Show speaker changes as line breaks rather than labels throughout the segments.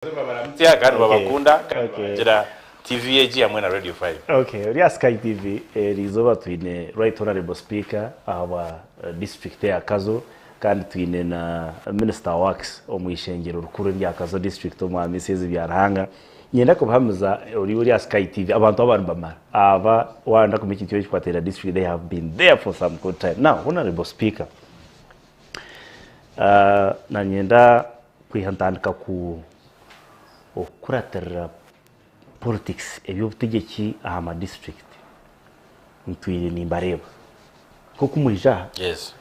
Kandi babakunda gira TVUg hamwe na Radio 5.
Okay, uriya SkyTv rizoba twine Right Honorable Speaker aba district ya Kazo kandi twine na Minister Works omwishengero rukuru rya Kazo district mu misezi byarahanga nyenda ko bahamuza uriya SkyTv abantu bamara aba wanda ku mikiti yo kwatera district they have been there for some good time. Now Honorable Speaker na nyenda kwihantandika ku okuratera politics eby'obutegeki aha district ntwire nimbareba koko murija
Yes.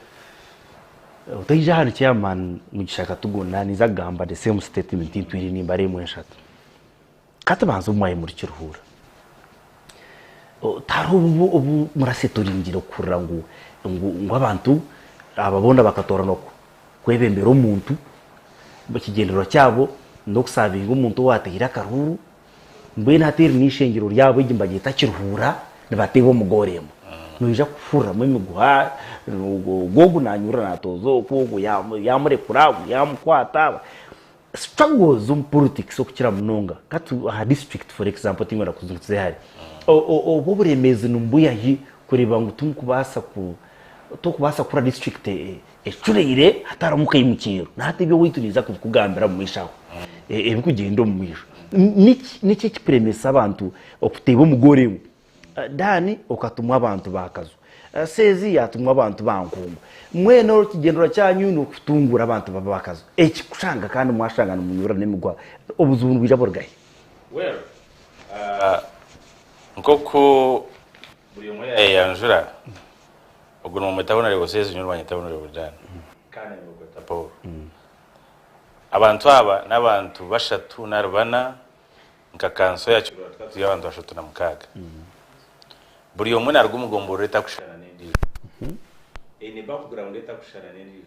utayija hano chairman mugishaka tugona niza gamba the same statement ntwire nimbare mweshatu katabanza umwaye muri kiruhura taro ubu murasetoringiro kurra ngo abantu ababonda bakatora noko kwebembera omuntu bakigendero cyabo no kusavinga umuntu wategera karuru mbe natiri nishengiro ryabo igimbagita kiruhura nibatebo mugoremo noija kufura mu miguha gogo nanyura natozo kogo yamurekura yamukwata struggles politics okukira munonga katu ha district for example tingora kuzunguze hari oburemezi numbuya hi kureba ngo tumukubasa ku tokubasa kura district ecureire hataramuka yimukiro natebyo wituniza kugambira mu mishaho ebikugenda mu mwisho niki kipremesa abantu okuteba umugore dani okatumwa abantu bakazo sezi yatumwa abantu bankungu mwene kigendera cyanyu no kutungura abantu babakazo ekikushanga kandi mwashangana munyura nemigwa obuzungu bijaborgaye
Well nkoko buri umwe yanjura ubwo no mutabona rero sezi nyurwa nyitabona rero bujana kandi ngo tapo abantu aba n'abantu bashatu narubana nkakanso yacu y'abantu bashatu na mukaga buri umwe narwo umugomboro leta kushana n'indi ni background leta kushana n'indi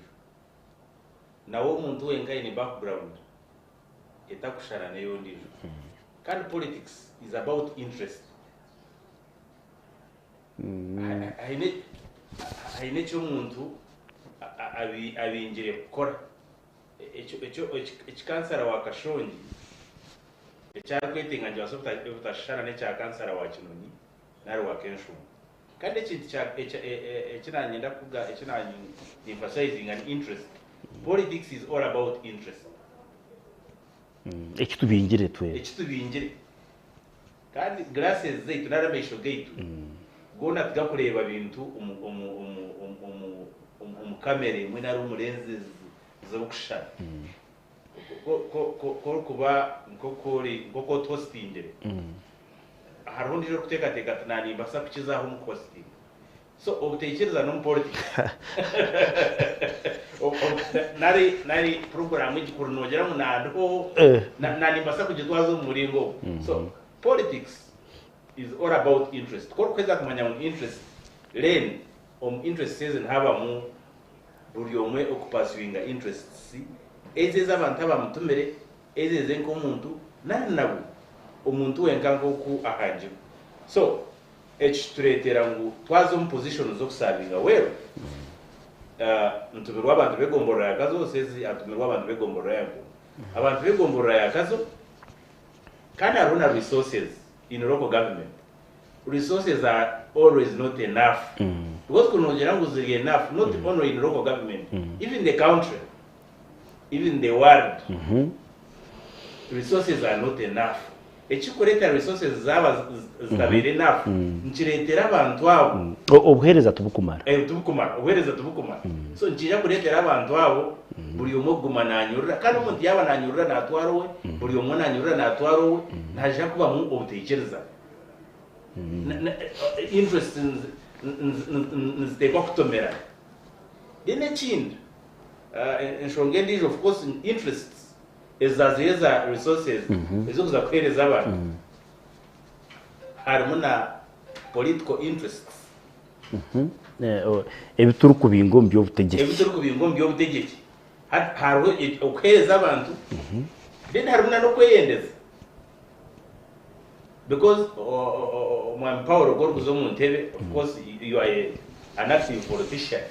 nawo umuntu wenga ni background leta kushana n'yo ndi kandi politics is about interest haine cyo umuntu abinjire gukora icyo kansara wakashongi cyarwetinga nje wasofta utashana ne cya kansara wa kinoni nari wakenshu kandi ikintu kinanyenda kuga kinanyi emphasizing an interest. Politics is all about interest.
Ekitubingire twe
ekitubingire kandi glasses zeitu naramesho gaitu gona tugakureba bintu kamera mwe nari umurenze zo kushana kuba nkoko toastindere harundi jo kuteka tunani basa kukizaho mu coasting so obutekereza no politics nari program y'ikuru nogera mu nando nani basa kugitwazo mu muringo so politics is all about interest ko kweza kumanya mu interest len interest season haba mu buri omwe okupaswinga interests ezeza abantu abamutumere ezeze nko umuntu nabo umuntu wenkanko ku akanje so turetera ngo twazo mu position zo kusabinga wewe ntubirwa abantu begomborora yakazo sezi atumirwa abantu begomborora yako abantu begomborora yakazo kandi aruna resources in local government. Resources are always not enough because kunongera ngo ziri enough not only in local government even the country even the world resources are not enough. Echikoreta resources zaba zitabere enough nchiretera abantu abo
obuhereza tubukumara
obuhereza tubukumara so nchija kuretera abantu abo buri umuguma nanyurura kandi umuntu yaba nanyurura natwaro we buri umwe nanyurura natwaro we naje kuba mu obutekereza interest nzitekwa kutomera dine chind nshongendi of course interests ezazeza resources ezokuza kwereza abantu harumuna political interests
ebituru kubingombe
by'obutegeki hariho okwereza abantu then harumuna no kweyendeza because my power God goes on TV. Of course you are an active politician.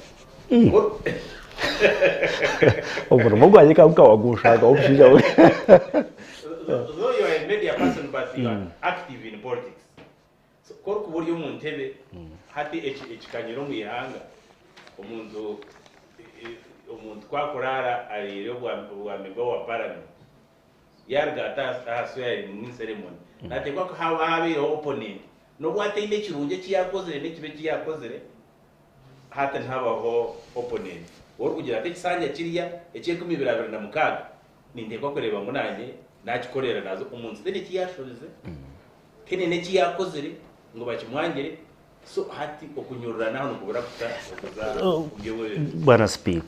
Obu mogwaje ka ukawagusha ka opshija
though you are a media person but you are active in politics so ko kuburyo mu ntebe hati ekikanyiro mu ihanga umuntu kwakorara ari yo bwa mego wa parliament yarga aswere mu ceremony natekwa ko habe opponent no bwatinde kirunje kiyakozere n'ikibe kiyakozere hata ntabaho opponent wori kugira ati kisanya kiriya ekiye 2026 nintekwa kureba munanye nakikorera nazo umunsi dene kiyashorize tene ne kiyakozere ngo bakimwangere so hati okunyurura naho kubura kuza ubyewe
bana speak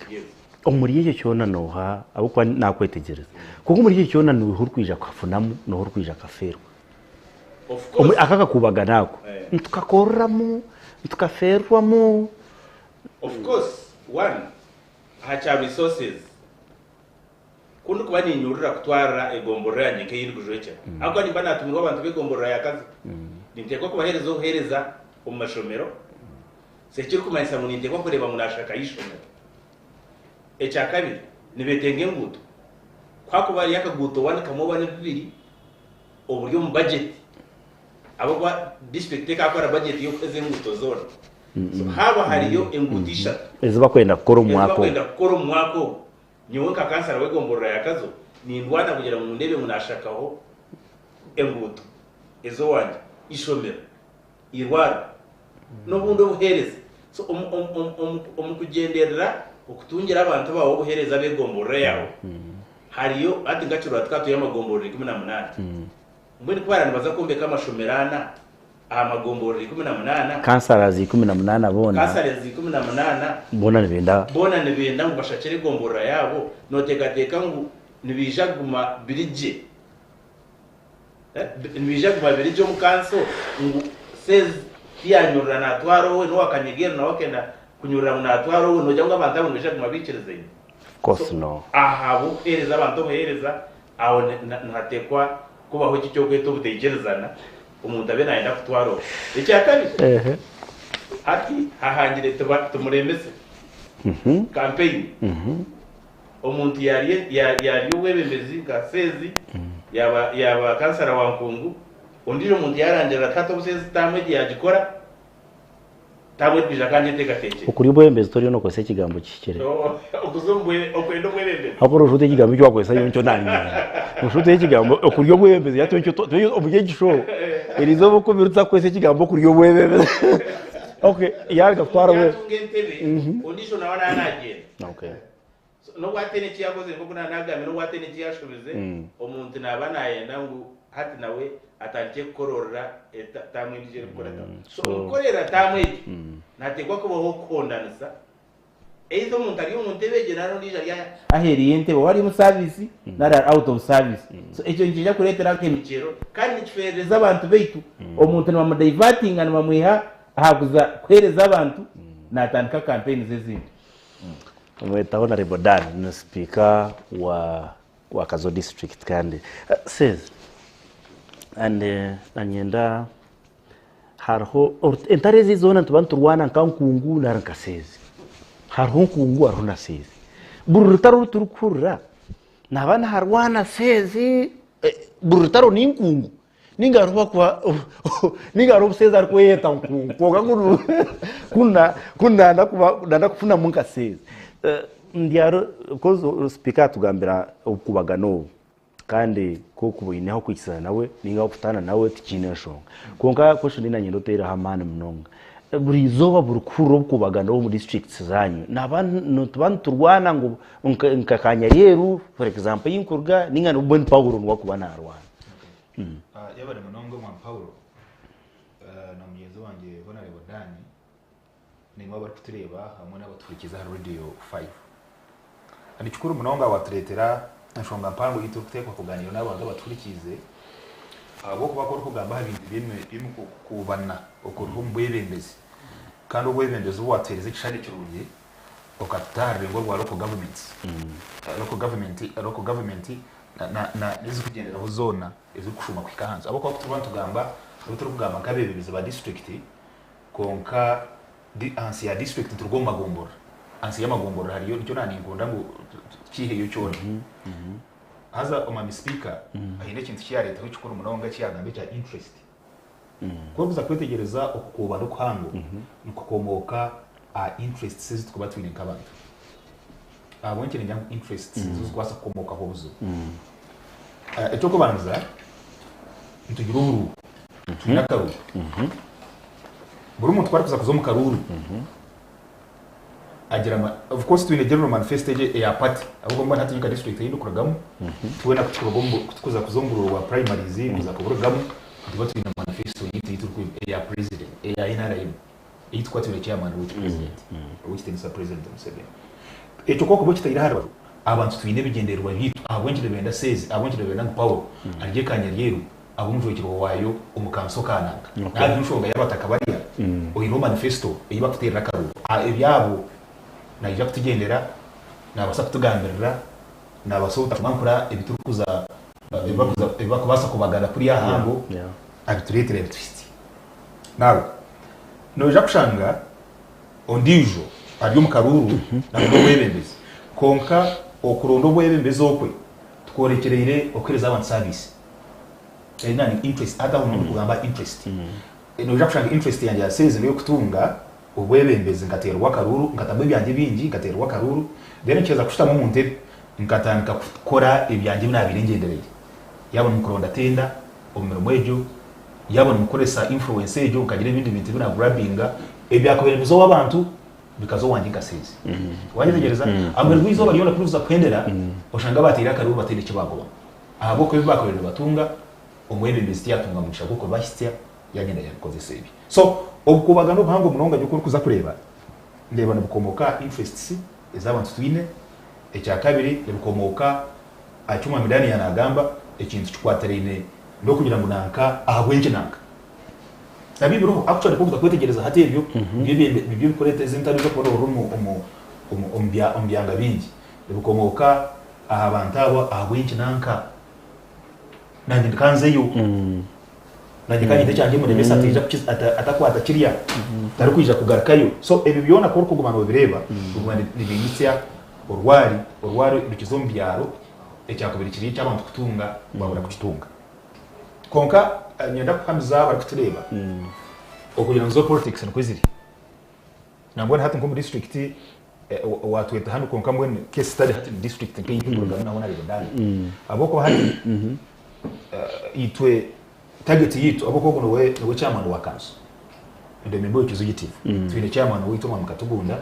omuri iki cyona noha abo kwa nakwetegereza kuko muri iki cyona no hurkwija kwafunamu no hurkwija kaferwa
of course
akaka kubaga nako tukakoramo tukaferwamo
of course one hacha resources kundu kuba ninyurura kutwara egombora yanyeke yiri kujocha akwa ni bana tumirwa abantu begombora yakazi nintekwa kubahereza uhereza umashomero sekiri kumayisa mu nintekwa kureba munashaka yishomero echa kabiri nibetenge nguto kwakubari yakaguto wana kamobane bibiri uburyo mu budget abo kwa district akora budget yo kweze nguto zone so haba hariyo engutisha
eziba kwenda gukora
umwako nyewe kakansara wegombora yakazo ni ndwana kugira mu ndebe munashakaho enguto ezo wanje ishomero irwara no bundo buhereza so kugenderera okutungira abantu bawo buhereza begombora yawo hariyo ati ngaciro atkato y'amagombora 18 mbwe kwara nibaza kumbe kama shomerana amagombora 18
kansarazi 18 bona
kansarazi 18
bona
nibenda ngo bashakire gombora yabo notekateka ngo nibijaguma birije mu kanso ngo says yanyurana na twaro we no akanyegera na wakenda kunyurana na twaro we no janga abantu abo nibijaguma bikireze
course no
ahabo hereza abantu bohereza aho ntatekwa kubaho cyo kweto butegerezana umuntu abe naenda kutwaro icyakabiri ati hahangire tumuremese campaign umuntu yari webembezi gasezi yaba kansara wa nkungu undiro umuntu yarangira tato busezi tamwe yagikora tamwe bija kanje tegateke
ukuri bwembezi tori no kwese kigambo kikere
okuzombwe okwendo bwembezi
hakoro jute kigambo cyo kwesa yoncho nani ushute kigambo okuryo bwembezi yato cyo obuye gisho erizo boko birutsa kwese kigambo kuryo bwembezi okay yarga twara we
ondisho na wana anaje
okay
no watene kiyakoze ngo nagame no watene kiyashubize umuntu nabana yenda ngo hati nawe atangiye korora tamwe ndije gukora so ukorera tamwe natekwa ko bo kondanisa ezo umuntu ari umuntu ebeje naro ndije aheriye ntebe wari mu service nara out of service so ejo njije kuretera kemicero kandi kifereza abantu beitu umuntu nwa diverting and mamwiha ahaguza kwereza abantu natandika campaign zezindi
umweta na Rebodan ni speaker wa Kazo district kandi says and anyenda harho entarezi zona tubantu rwana nkankungu na rankasezi harho nkungu aruna sezi burutaro turukurra nabana harwana sezi burutaro ninkungu ningaruba kwa ningaruba sezi arkweta nkungu koga nguru kuna nda kufuna munka sezi ndiaro kozo speaker tugambira ukubagano kandi ko kubineho kwikisana nawe ninga kufutana nawe tikineshonga konka question ina nyendo tera hamana mnonga buri zoba burukuro kubagano mu districts zanyu nabantu tubantu rwana ngo nkakanyayeru for example yinkurga ninga no bon power ngo kubana arwana
yabare munongo mwa Paulo na muyezo wanje bona Rebodani ni mwa batutureba hamwe n'abaturikiza radio 5 ani chukuru munonga watretera nashonga mpango yitukutekwa kuganira n'abantu baturikize abo kuba ko kugamba ibintu kubana okuru mbwebembezi kandi ubwebembezi watereze kishari cyuruye okatarwe ngo rwa local government na izo kugendera ho zona izo kushuma kwikahanza abo kwa kutubantu gamba turugamba kabebebezi ba district konka ansi ya district turugomba gombora ansi ya magombora hariyo cyo nani ngonda ngo kihe yo cyone haza omami speaker ahine kintu kya leta w'ikikuru munonga kyagambe kya interest ko kuza kwetegereza okukuba no kuhango nukukomoka interests zitukuba twine nk'abantu abonkere njya interests zikukwasa kukomoka ho buzo ekyo kubanza ntugira uhuru tunakaru buri muntu kwari kuza kuzo mu karuru agira of course twine general manifesto ya party abo mbona hati yika district yindo kuragamo tuwena kuza kuzongurwa primaries kuza kuburagamo tuba twine manifesto yitu ya president ya NRM yitwa twine chairman which president which things president Museveni ekyo koko bokitayira haraba abantu twine bigenderwa bitu abwenjire benda says abwenjire benda power arije kanyaryeru abumjokiro wayo umukanso kananga nari nshonga yabataka bariya oyino manifesto eyiba kutera karu ebyabo najya kutugendera nabasa kutugambirira nabasota kumankura ebiturukuza ebakubasa kubagana kuri ya hango abituretire twist nawe noja kushanga ondijo ari mu karuru nabwo webembezi konka okurondo bwebembezi okwe tukorekerere okereza abantu service nani interest hata umuntu kugamba interest noja kushanga interest yanjye yaseze no kutunga ubwebembezi ngaterwa karuru ngatamwe byanje bingi ngaterwa karuru then cyeza kushita mu ntebe ngatandika gukora ibyanje binabirengendereye yabona mukuronda tenda omero mwejo yabona mukoresa influence ejo ukagira ibindi bintu bina grabbinga ebyakobelezo w'abantu bikazo wanje ngaseze wanyegereza amwe rwizo bariona kuruza kwendera oshanga batira karuru batira kibago ahabo ko bibakorera batunga omwebembezi yatunga mugisha kuko bashyitya yagenda yakoze sebi so okubaga no buhango munonga cyo kuza kureba ndeba nabukomoka interests ezabantu twine ekya kabiri nabukomoka acuma midani yanagamba ekintu kikwaterine no kugira ngo nanka ahagwenje nanka nabibiro actually ko kwetegereza hati ebyo bibyo bikorete zintari zo kubona urumu ombyanga bingi nabukomoka ahabantu abo ahagwenje nanka nandi kanzeyo najikanye ndecyange mu remesa atakwata kiriya tari kwija kugarakayo so ebi byona ko kugumana bireba ubwo nibinitya orwari bikizo mbyaro ecyakabiri kiri cy'abantu kutunga babura kukitunga konka nyenda kuhamza bari kutureba okugira ngo politics n'kwiziri nambona hati nko mu district watweta hano konka mbone case study hati district nk'iyipurugana nabona ari ndani aboko hati itwe target yitu aboko kuno we chairman wa council ndo membo y'executive twine chairman witwa Mukatugunda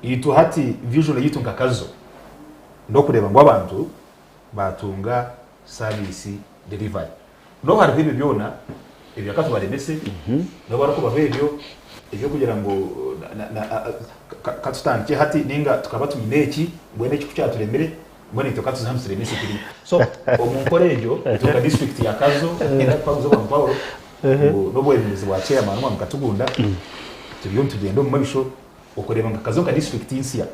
yitu hati vision yitu nkakazo ndo kureba ngo abantu batunga service delivery ndo hari bibi byona ibyo akato baremese ndo barako bavebyo ibyo kugira ngo katutanke hati ninga tukaba tumineki ngwene kikucyaturemere mbone to katu hamsire mesi kiri so omunkorejo tuka district ya kazo enda kwa zo Paulo no bwemezi wa chairman wa Mukatugunda tubiyo tugendo mu mabisho okoreba ngakazo ka district insia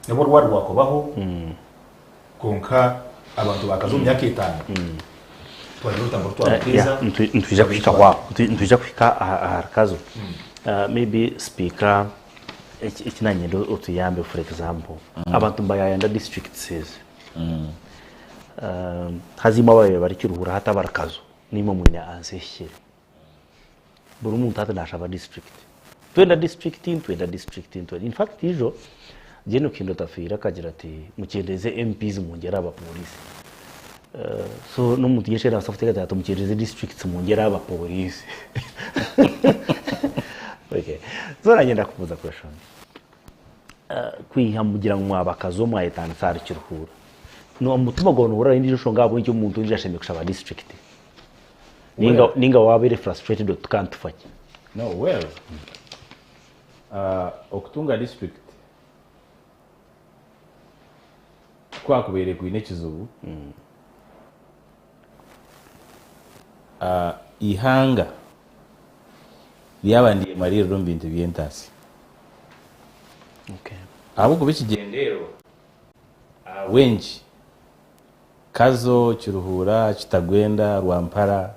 nabo rwari wakobaho konka abantu bakazo myaka 5 twaruta ngo twateza
ntuje kwika kwa ntuje kwika harakazo maybe speaker ikinanye ndo utuyambe for example abantu mbayanda district says hazima bawe bari kiruhura hata barakazo nimo mwine anseshyire buri umuntu atandasha district twenda district in fact ijo geno kindo tafira kagira ati mukendeze MPs mungera aba police so no muntu yeshera asafite gatatu mukendeze districts mungera aba police okay so nagenda kuvuza question kwihamugira ngo abakazo mwayetana sari kiruhura no mutuma gono ura indi shonga abo icyo umuntu njasheme kushaba district ninga wabere frustrated can't fight
no well okutunga district kwa kubere kuine kizubu ihanga lyabandi mariro mbintu byentasi
okay
abo kubikigendero wenji kazo kiruhura kitagwenda rwampara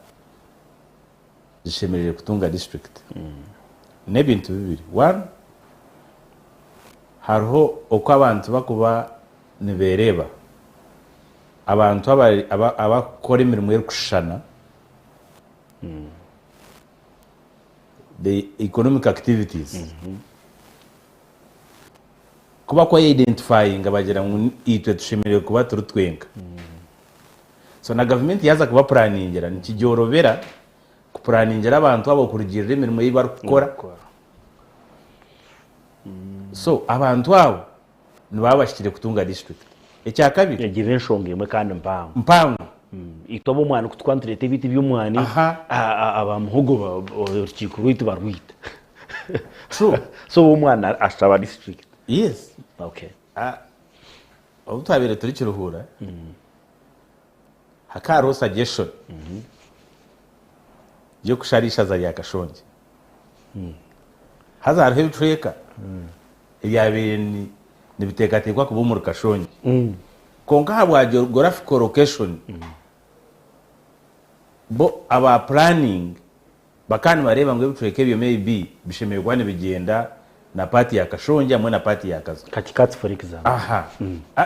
zishemerere kutunga district nebintu bibiri one hariho uko abantu bakuba nibereba abantu abakora imirimo yo kushana the economic activities kuba kwa identifying abagira ngo itwe tushemerewe kuba turutwenga so na government yaza kuba planningira nikijorobera ku planningira abantu abo kurugirira imirimo y'ibari gukora so abantu abo nibabashikire kutunga district ecya kabiri
yagize nshonge imwe kandi
mpango
itobo mwana kutwanturete ibiti by'umwani abamuhogo urukiko rwite barwita
true
so umwana ashaba district
yes
okay
ubutabire turi kiruhura hakaro suggestion yo kusharisha za yakashonje hazara hebitreka ibyabiri nibitekatekwa kubumura kashonje konka habwa geographical location bo aba planning bakani bareba ngo bitreke byo maybe bishemerwa ne bigenda na party ya kashonje amwe na party ya kazo
katikati for example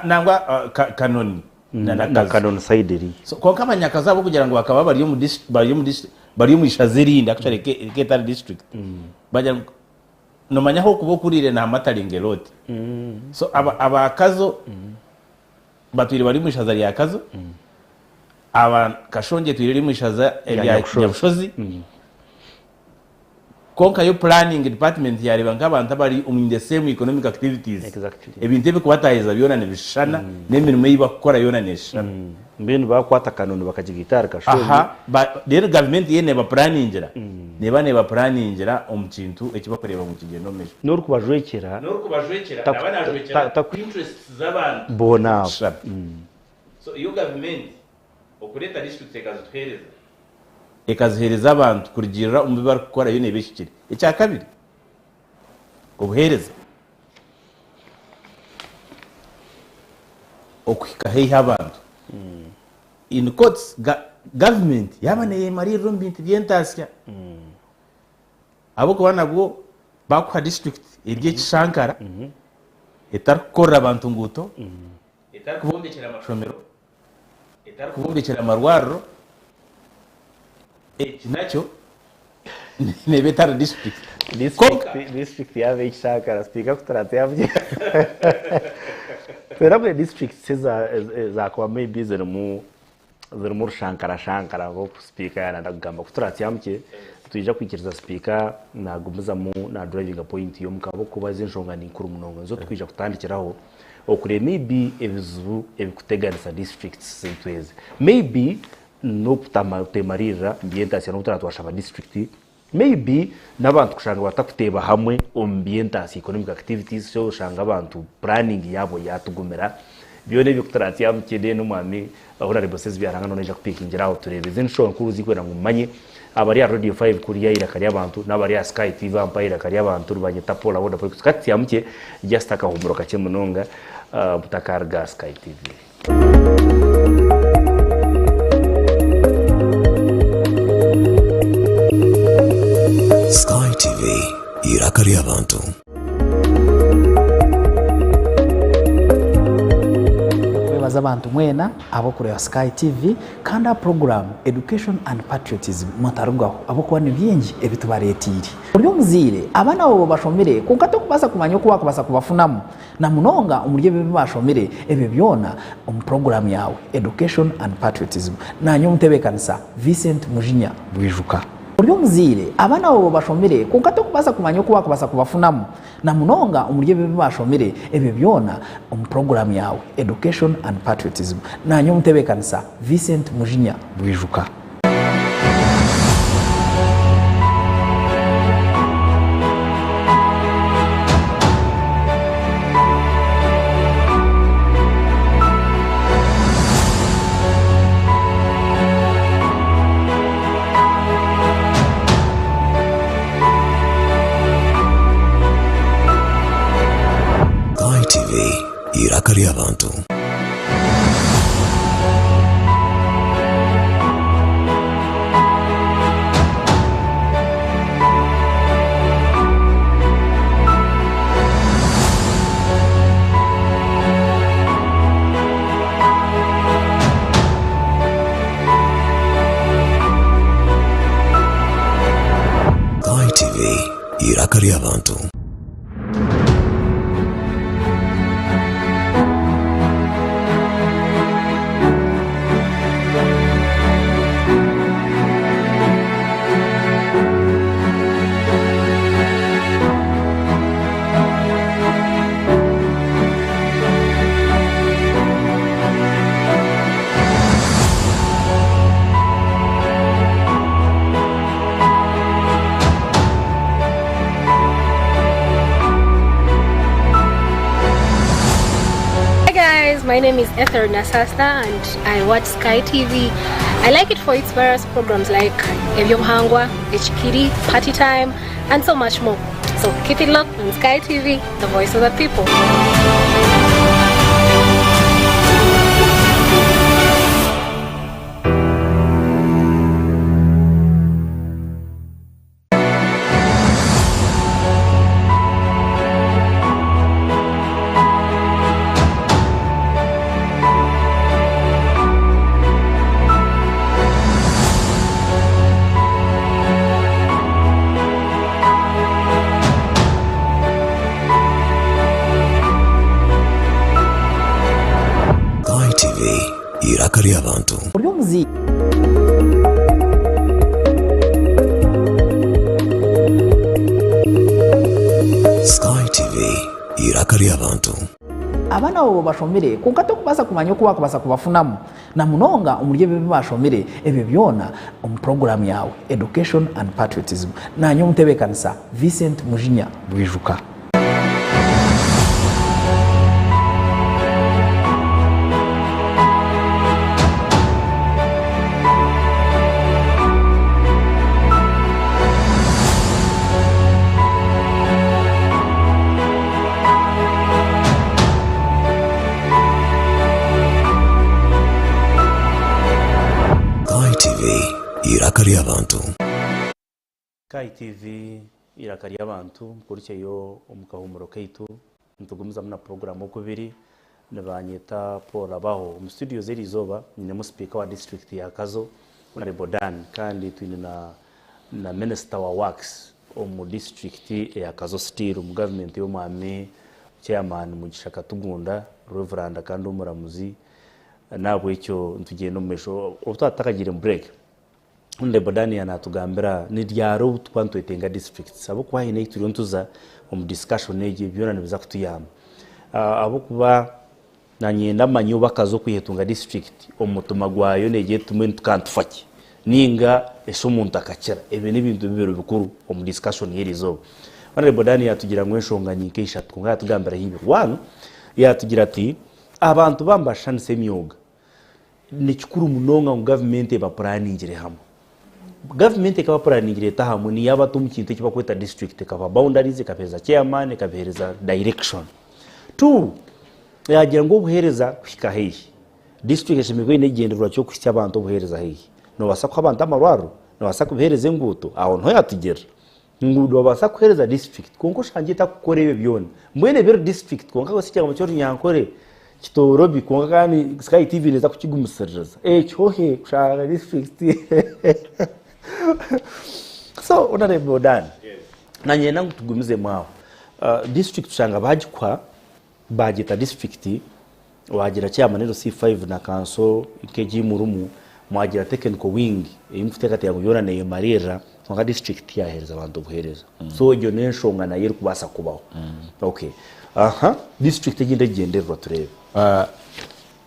nangwa kanoni
na kanoni sideri
so konka abanyakaza bo kugira ngo bakaba bari mu ishazirinda actually Ketari district bajya no manyaho kubo kurire na mataringe lot so abakazo batwire bari mu ishaza ya kazo aba kashonje twire mu ishaza ya Nyabushozi konka yo planning department yareba nk'abantu bari in the same economic activities
exactly
ebintu bikubatahiza byona nebishana nemirimo y'ibakora yona neshana
mbene bakwata kanoni bakagitara kashonje
rero government yene ba planningira neba planningira omukintu ekibakoreba mu kigendo mejo
noro kubajwekera
nabana ku interests z'abantu
bona
so iyo government okureta district ekazihereza abantu kurigirira umubari gukora yo nebeshikire icya kabiri ubuhereza okwika heiha abantu in courts government yabaneye mariro mbintu byentasya abo kubana bwo bakwa district irye kishankara etar gukora abantu nguto etar kubombekera amashomero etar kubombekera amarwariro nacyo ni betara
district yabe ishaka speaker kutarate yavye pero district za kwa maybe zirimo shankara go speaker yana ndagamba kutarate yamke tuyija kwikiriza speaker nagumiza mu na driving point yo mukabo kubaza inshonga ni kuri munongo nzo twija kutandikiraho okure maybe ebizu ebikuteganisa districts sentweze maybe no temarira ambientation no twashaba district maybe nabantu kushanga batakuteba hamwe ambientation economic activities so shanga abantu planning yabo yatugumira byone bikutarati yamukede no mwami ahora reboses byaranga none ja kupikingira aho turebeze nshobora kuruzi kwera ngumanye abari ya radio 5 kuri yaira kari abantu n'abari ya SkyTvUg ampaira kari abantu rubanyeta pola boda po kati yamuke just akahumuro kake munonga mutakarga SkyTvUg
SkyTv irakari abantu
bebaza abantu mwena abo kureba SkyTv kandi program education and patriotism mutarugaho abo kubana byingi ebitubaretiri buryo muzire abana abo bashomere kukato kubasa kumanya ko bakubasa kubafunamo na munonga umurye bebe bashomere ebe byona program yawe education and patriotism nanyo mutebekanisa Vincent Mujinya Bwijuka buryo muzire abana abo bashomere kukato kubasa kumanya ko bakubasa kubafunamo na munonga umurye bebe bashomere ebe byona program yawe education and patriotism nanyo mutebekanisa Vincent Mujinya Bwijuka
irakari abantu iraka ry'abantu.
My name is Ethel Nasasta and I watch Sky TV. I like it for its various programs like Ebyobhangwa, Echikiri, Party Time, and so much more. So keep it locked on Sky TV, the voice of the people.
iraka ry'abantu. Sky TV iraka ry'abantu.
Abana bo bashomere kuko kubasa kumanya ko bakubasa kubafunamu na munonga umurye bebe bashomere ebe byona program yawe education and patriotism na nyo mutebekanisa Vincent Mujinya Bwijuka.
iraka ry'abantu.
SkyTv iraka ry'abantu kuricyo omukahumuro kaitu ntugumiza muna program Okubiri nabanyeta Paul abaho mu studio zeri zoba nyine mu speaker wa district ya Kazo na Bodan kandi twine na minister wa works mu district ya Kazo still mu government yo mwami chairman mu gishaka tugunda Reverend kandi umuramuzi nabo icyo ntugenda mu mesho utatakagira break. Unde Bodani anatugambira ni ryaro twantu etenga districts abo kwa ine turiontuza discussion eje byona nibiza kutuyama abo kuba nanyenda manyo bakazo kwihetunga district omutuma gwayo neje tumwe tukantufaki ninga esho muntu akakira ebe n'ibintu bibero bikuru discussion yerizo. Unde Bodani yatugira ngwenshonganyi keisha twunga tugambira hibi one yatugira ati abantu bambashanise imyuga ni kikuru munonga mu government eba planning hamwe. Government ikaba planning tahamu ni yaba tumkintu kiba kweta district ikaba boundaries ikapeza chairman ikabereza direction. Two yagira ngo buhereza kwika hehi district eshimigwe inegenderwa cyo kwisya abantu buhereza hehi no basako abantu amarwaro no basako buhereze nguto aho nto yatugera ngudo basa kuhereza district konko shangita kukorebe byone mwene bero district konka ko sikya mu cyo nyankore kitorobi konka kandi Sky TV neza kukigumusariraza chohe kushaka district. So unare Bodan nanye nangu tugumize mwaho district shanga bajikwa bajita district wagira chairman C5 na council ikeji murumu mwagira technical wing imufuteka yangu yona ne marira nga district yahereza abantu buhereza so iyo nenshonga na yeri kubasa kubaho. Okay district iginde genderwa turebe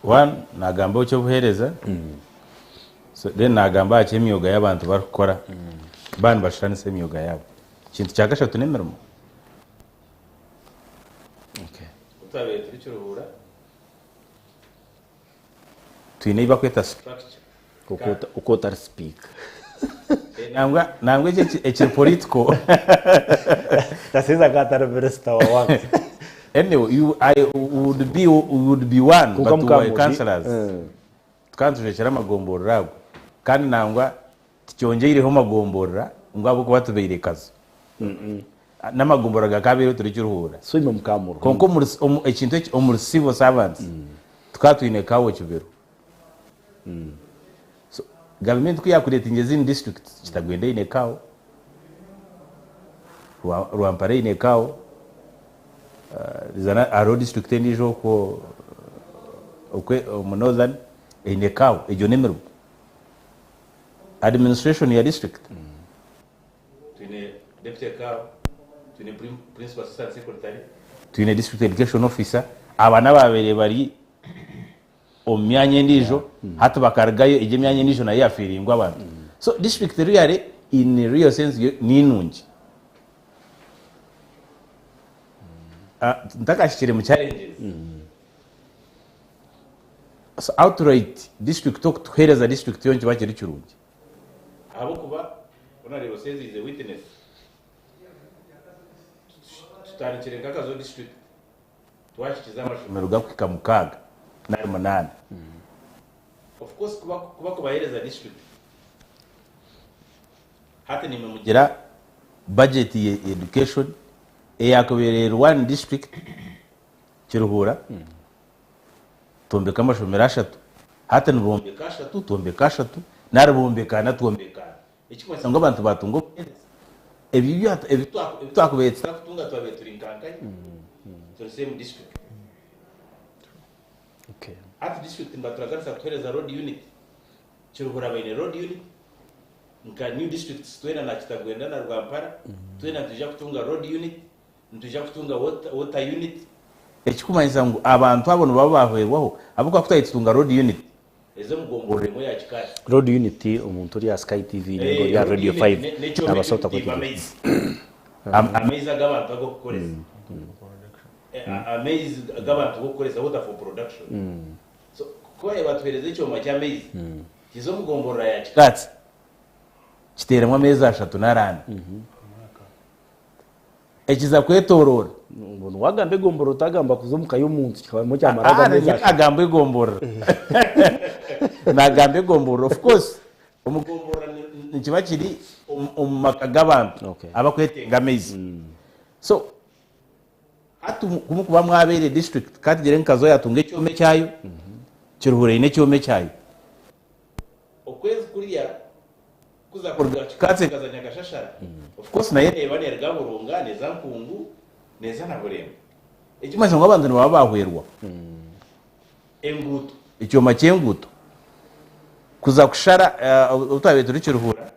one nagamba cyo buhereza so then nagamba akemyoga y'abantu barukora bani bashanise imyoga yabo kintu cya gashatu nemeramo.
Okay
utabe turicuruhura twine bakweta structure
ukota speak
nangwe eche political
taseza katara veresta wa wangu.
Anyway, I would be one but we councillors tukantuje cyara magombora kandi nangwa ticyongeyeho magombora ngabo ko batubeire kazo n'amagombora gakabiro turicuruhura
so imo mukamuro
konko ekintu omurisivo servants tukatwine kawo kibero. So government ko yakureta ingezi in district kitagwende ine kawo Rwampara inekao zana aro district ndijo ko okwe northern inekao ejo nemero administration ya district tune deputy kao tune principal assistant secretary tune district education officer abana babere bari omyanye ndijo hata bakargayo ije myanye ndijo na yafiringwa abantu so district real in real sense ni nungi ndakashikire mu challenges so outright district talk tuhereza district yonje bakiri kirungi abo kuba onarebo says is a witness tutarikire kakazo district twashikiza amashomero gakwika mukaga nari munani of course kuba kubahereza district hata nimemugira budget ya education eyakoberera one district kiruhura tombeka amashomero ashatu hata nibombeka ashatu tombeka ashatu naribombekana twombekana ikikwasa ngo abantu batungo ebyo twakubetsa kutunga twabeturinkanganye to same district
okay
at district mbaturaganisa kuhereza road unit kiruhura baine road unit nka new districts twena na kitagwenda na Rwampara twena tujja kutunga road unit ntujja kutunga water unit ekikumanyisa ngo abantu abo baba bahwerwaho abuka kutayitunga road unit ezo mugombore mo ya kikashi
road unit umuntu uri ya SkyTv ngo ya radio 5 abasota kwa
amazing abantu go kukoreza amazing abantu go kukoreza water for production so ko yabatwereze cyo ma cyamezi kizo mugombora ya kikatsi kiteremwa ameza ashatu narana ekiza kwetorora
umuntu wagambe gomboro utagamba kuzomuka y'umuntu kikabamo cyamaraga
neza agambe gomboro nagambe gomboro of course umugombora nikiba kiri umakagabantu abakwetenga amezi so hatu kumukuba mwabere district kati gere nkazo yatunge cyome cyayo kiruhure ine cyome cyayo okwezi kuriya kuza kurga katse kazanya gashashara of course naye reba nerga burunga neza nkungu neza na burembe ikimaze ngo abantu baba bahwerwa enguto icyoma cyenguto kuza kushara utabe turi kiruhura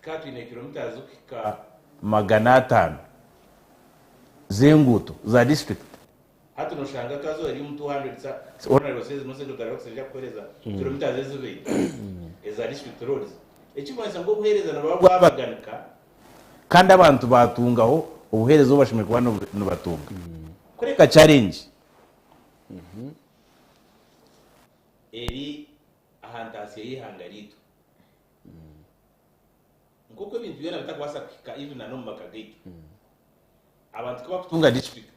kati ne kilometers ukika 500 zenguto za district hatu no shanga kazo ari 200 sa ona roseze no secretary oxygen yakoreza kilometers ezube eza district roads ekimanisa ngo buhereza nabo babaganika kandi abantu batungaho ubuherezo bashimye kuba no batunga kureka challenge eri ahantasiye yihangarito ngoko ibintu byera bitakwasa kwika even no makagito abantu kuba kutunga district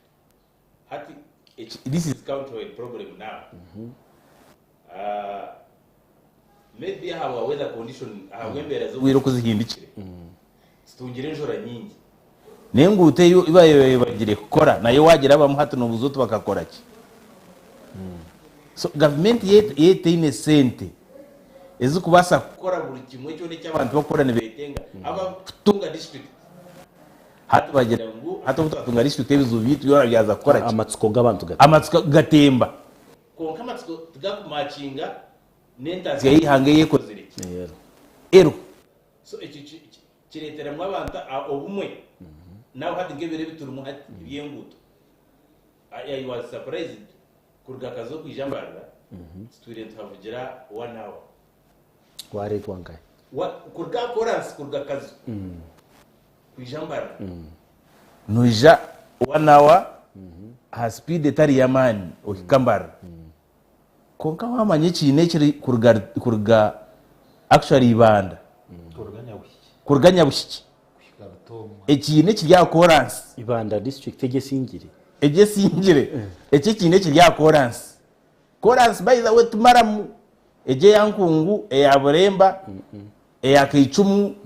hati this is counter problem now maybe how weather condition ahawembera zo wiro kuzihindikire stungire njora nyingi nengute ibaye bagire gukora nayo wagira abamuhatu n'ubuzutu bakakora ki so government yete ine sente ezo kubasa gukora buri kimwe cyo cy'abantu bakora ne betenga aba kutunga district hatu bagira ngo hatu kutunga district ebizubitu yora byaza gukora ki
amatsuko g'abantu
amatsuko gatemba konka amatsuko tugakumacinga nentazi yayihange yekozere ero so kiretera mu abantu obumwe nawe hati ngebere bituru mu hati byenguto I was surprised kurga kazo kwijambarira student havugira 1 hour
ware twangaye
kurga chorus kurga kazo kwijambarira nuija 1 hour ha speed etari yamani okikambara konka wamanye kine kiri kurga actually ibanda kurganya bushiki ekine kirya chorus
ibanda district egesingire eki kine kirya chorus by the way tumaramu eje yankungu eya buremba eya kicumu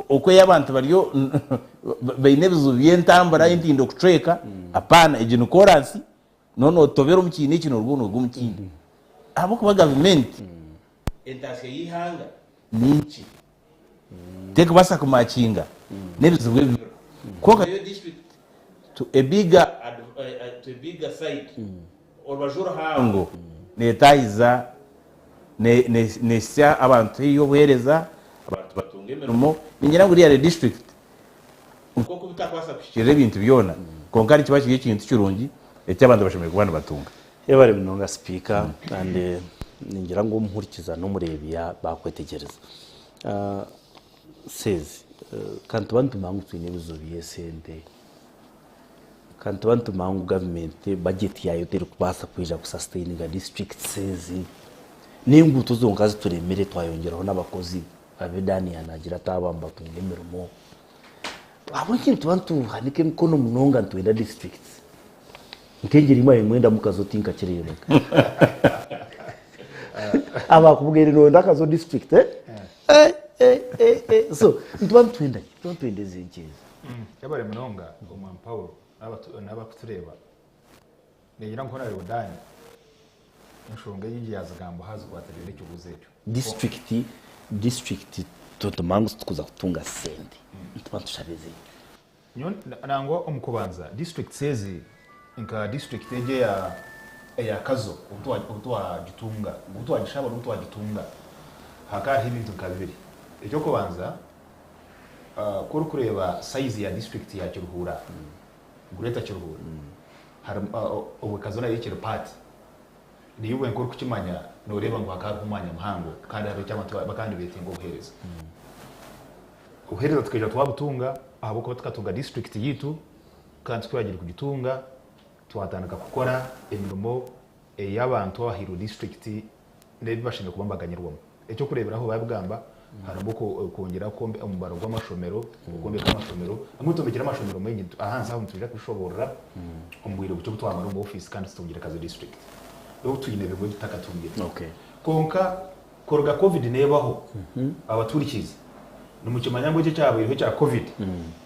okwe yabantu bariyo bainebizo byentambara intindo kutreka apana ejino chorus nono otobero mukine kino rwono rw'umukindi abo kuba government entasiye yihanga niki teke basa kumakinga nebizo bwe
konka yo district to a bigger site olubajura hango netayiza nesya abantu iyo buhereza abantu batunga emirimo ningira ngo iriya district nkoko bitakwasa kushikira ebintu byona konka ari kiba kigiye ikintu kirungi eky'abantu bashobora kubana batunga
yebare binonga speaker and ningira ngo mpurikiza no murebiya bakwetegereza says kantu bantu mangu twine bizobiye sente kantu bantu mangu government budget yayo teri kubasa kwija ku sustain ga district says n'ingutu zonka zituremere twayongeraho n'abakozi abedani yanagira tabamba tunge mirimo abo kintu bantu hanike mkono munonga ntwenda districts nkengeri mwaye mwenda mukazotinka kirereka aba kubwira no ndakazo district so ntwanda zinjeza
yabare munonga umwan Paulo n'abakutureba negira ngo nari bodani nshonga y'ingiyazagambo hazo kwatabire cyo buzecho
district toto mangu tukuza kutunga sente ntwantu shabeze
nyon nango omukubanza district says inka district eje ya kazo utwa gitunga utwa gishaba utwa gitunga haka ibintu kabiri icyo kubanza kuri kureba size ya district ya Kiruhura Greater Kiruhura har kazo na yikira part ni yuwe nkuru kukimanya no reba ngo haka kumanya muhango kandi hari cyamatu bakandi betingo uhereza tukeje twabutunga abo ko tukatunga district yitu kandi twagira kugitunga twatandika gukora emirimo y'abantu ahiro district nebibashinga kubambaganyirwamo ecyo kureberaho babugamba harimo kongera kombe umubaro gw'amashomero ukombe kw'amashomero amutomekera amashomero menye ahanze aho tuje kushobora umbwire gucyo gutwamara mu office kandi tutungira kazo district yo tuyinebe ngo tutakatungira
okay
konka korga covid nebaho abaturikiza numukimanya ngo cyo cyabo iyo cya covid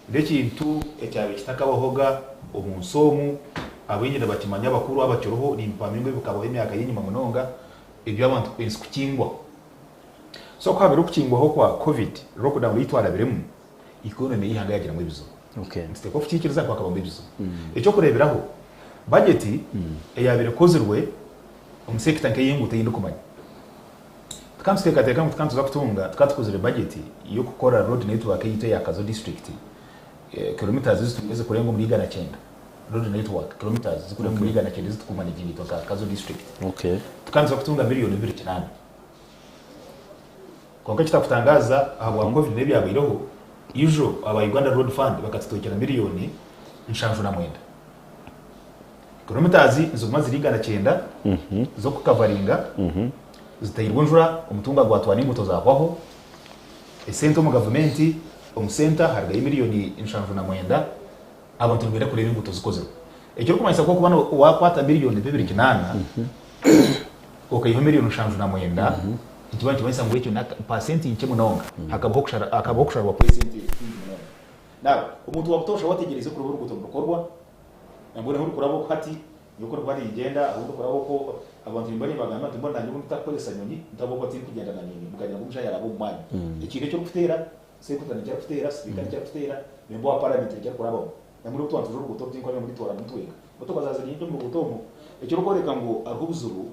ndekintu ecyabe kitakabahoga umunsomu abenyine bakimanya bakuru abacyoroho ni impamingo bukabo imyaka y'inyuma munonga ibyo abantu kwinsi kukingwa so kwa biro kukingwa ho kwa covid lockdown yitwara biremu economy yihanga yagira mu bizo
okay
nste ko fikiriza kwa kabombe bizo icyo kureberaho budget eyabire kozirwe umusekita nke yingute yindi kumanya tukamseka tukantuza kutunga tukatuzire budget yo gukora road network yite ya Kazo district kilometers zitumeze kurenga muri 109 road network kilometers zikurenga muri 109 zitukumanya gindi to Kazo district
okay
tukantuza kutunga miliyoni 28 konka kitakutangaza abo covid nebi yabiroho ijo aba Uganda Road Fund bakatutokera miliyoni 79 kilometers zo mazi 109 zo kukavaringa zitayirwa njura umutunga gwatwani imbuto zakwaho esento mu Gavumenti omusenta harga miliyoni 79 abantu ngera kureba imbuto zikoze ekyo kumanyisa ko kubana wakwata miliyoni 28 okayiho miliyoni 79 ikibantu bayisa ngo icyo na percent inke munonga akabaho kusharwa percent na umuntu wabutosha wategereze kuri uruguto rukorwa ngone huri kurabo hati yuko rwari igenda ahubwo kurabo ko abantu imbani bagamba mbona nyo mutakoresa nyoni ndaboko ati kugenda na nini muganya ngumsha yarabo umwanya ikintu cyo gutera se kutana cyo gutera sibika cyo gutera nembo wa parameter cyo kurabo namuri utubantu uruguto byinko muri tora mutwega utokazaza n'ibyo mu rugutomo icyo rukoreka ngo arhubuzuru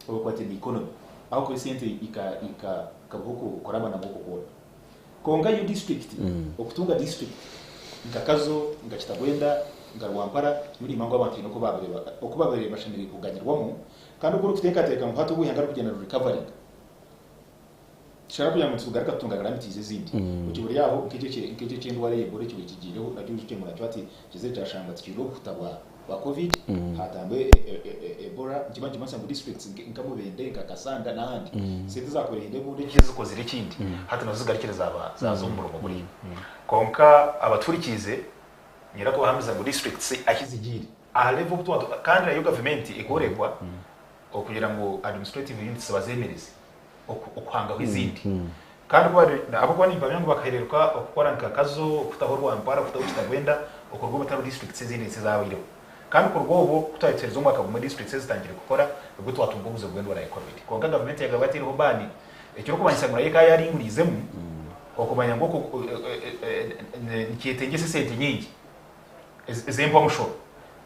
okwate economy aho kuri sente kabuko korabana boko kora konga yu district okutunga district ngakazo ngakitagwenda ngarwampara muri mango abantu no kubabere bashamiri kuganyirwamo kandi ukuri kutekateka ngo hatu buhanga kugenda recovery shara kuya mutsu garaka tunga garantize zindi ukiburi yaho nk'icyo cy'indwara y'ebole cyo kigireho nabyo cyo mura cyati kize cyashanga tikiro kutabwa wa covid hatambe ebola kibanji masango districts nkamubende ngakasanda nandi sete zakoreye ndebo ndekizo kozire kindi hata nazigarikiriza zazo mu rugo muri konka abaturikize nyirako hamiza ngo districts akizigiri a level to kandi ya government ikorekwa okugira ngo administrative units bazemereze okuhanga izindi kandi abo kwa nimba byangu bakahereruka okukora nkakazo kutahorwa ampara kutawitagwenda okorwa bataro districts zindi zizabiro kandi kurwobo kutayitsezo mwaka mu districts zitangire gukora ubwo twatunga ubuze bwendo bara covid konka government yagabati ro bani ekyo kubanyisa ngo yeka yari ngurizemu okumanya ngo nikiyetengese sente nyingi ezempa mushoro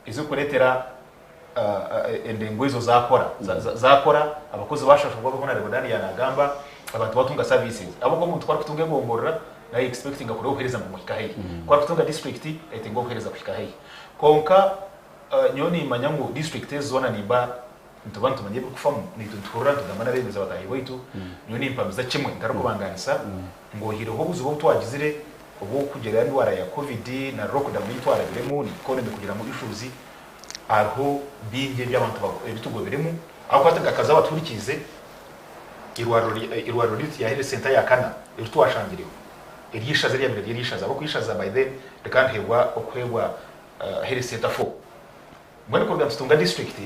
izo kuretera endengo izo zakora abakozi bashashobwa kubona rebodani yanagamba abantu batunga services abo ko umuntu twari kutunga ngomborera na expecting akore ohereza mu mukikahe kwari kutunga district etingo ohereza kukikahe konka nyoni manyango district zona nimba ntubantu manye kufamu nituntura tugamana bemeza batayi baitu nyoni impamiza kimwe ndarukubanganisa ngo hiroho buzubo twagizire ubu kugera ndwara ya covid na lockdown yitwara biremu ni kone kugira mu issues aho binge by'abantu ebitugo biremu aho kwatanga kaza baturikize irwaro riti ya health center ya kana irutwashangiriwe irishaza ryabire irishaza abo kwishaza by then they can't hebwa okwebwa health center 4 mwene ko gamstunga district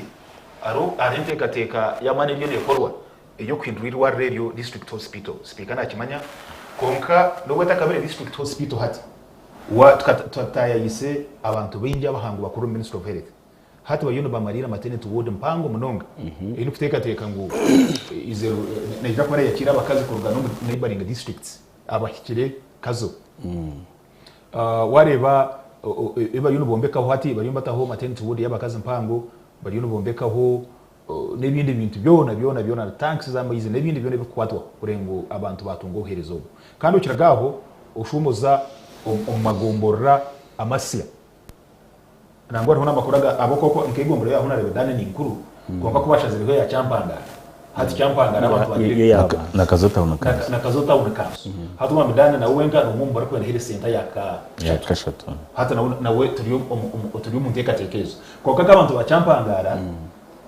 aro arenteka ya mane byo nekorwa iyo kwindwirwa radio district hospital speaker na kimanya konka nobweta kabere district hospital hati wa tukataya yise abantu bingi abahangu bakuru minister of health hati bayino bamarira maternity ward mpango munonga ino kuteka ngo izero naija kwara yakira abakazi ku rugano neighboring districts abahikire kazo wareba eba yuno bombekaho hati bayumbataho maternity ward y'abakazi mpango bari yuno bombekaho n'ibindi bintu byona tanks z'amayize n'ibindi byone bikwatwa kurengo abantu batungo herezo kandi ukiragaho ushumuza omagomborra amasya nangwa hona makuraga abokoko nkegomboro ya hona rebedane ni nkuru konka kubashaze biho ya champanga hati champanga n'abantu bagire
nakazota
unakaso hatu mamidane na wenga n'umumbo ariko na health center ya
kashatu
hata nawe turiyo mu nteka tekezo konka abantu ba champanga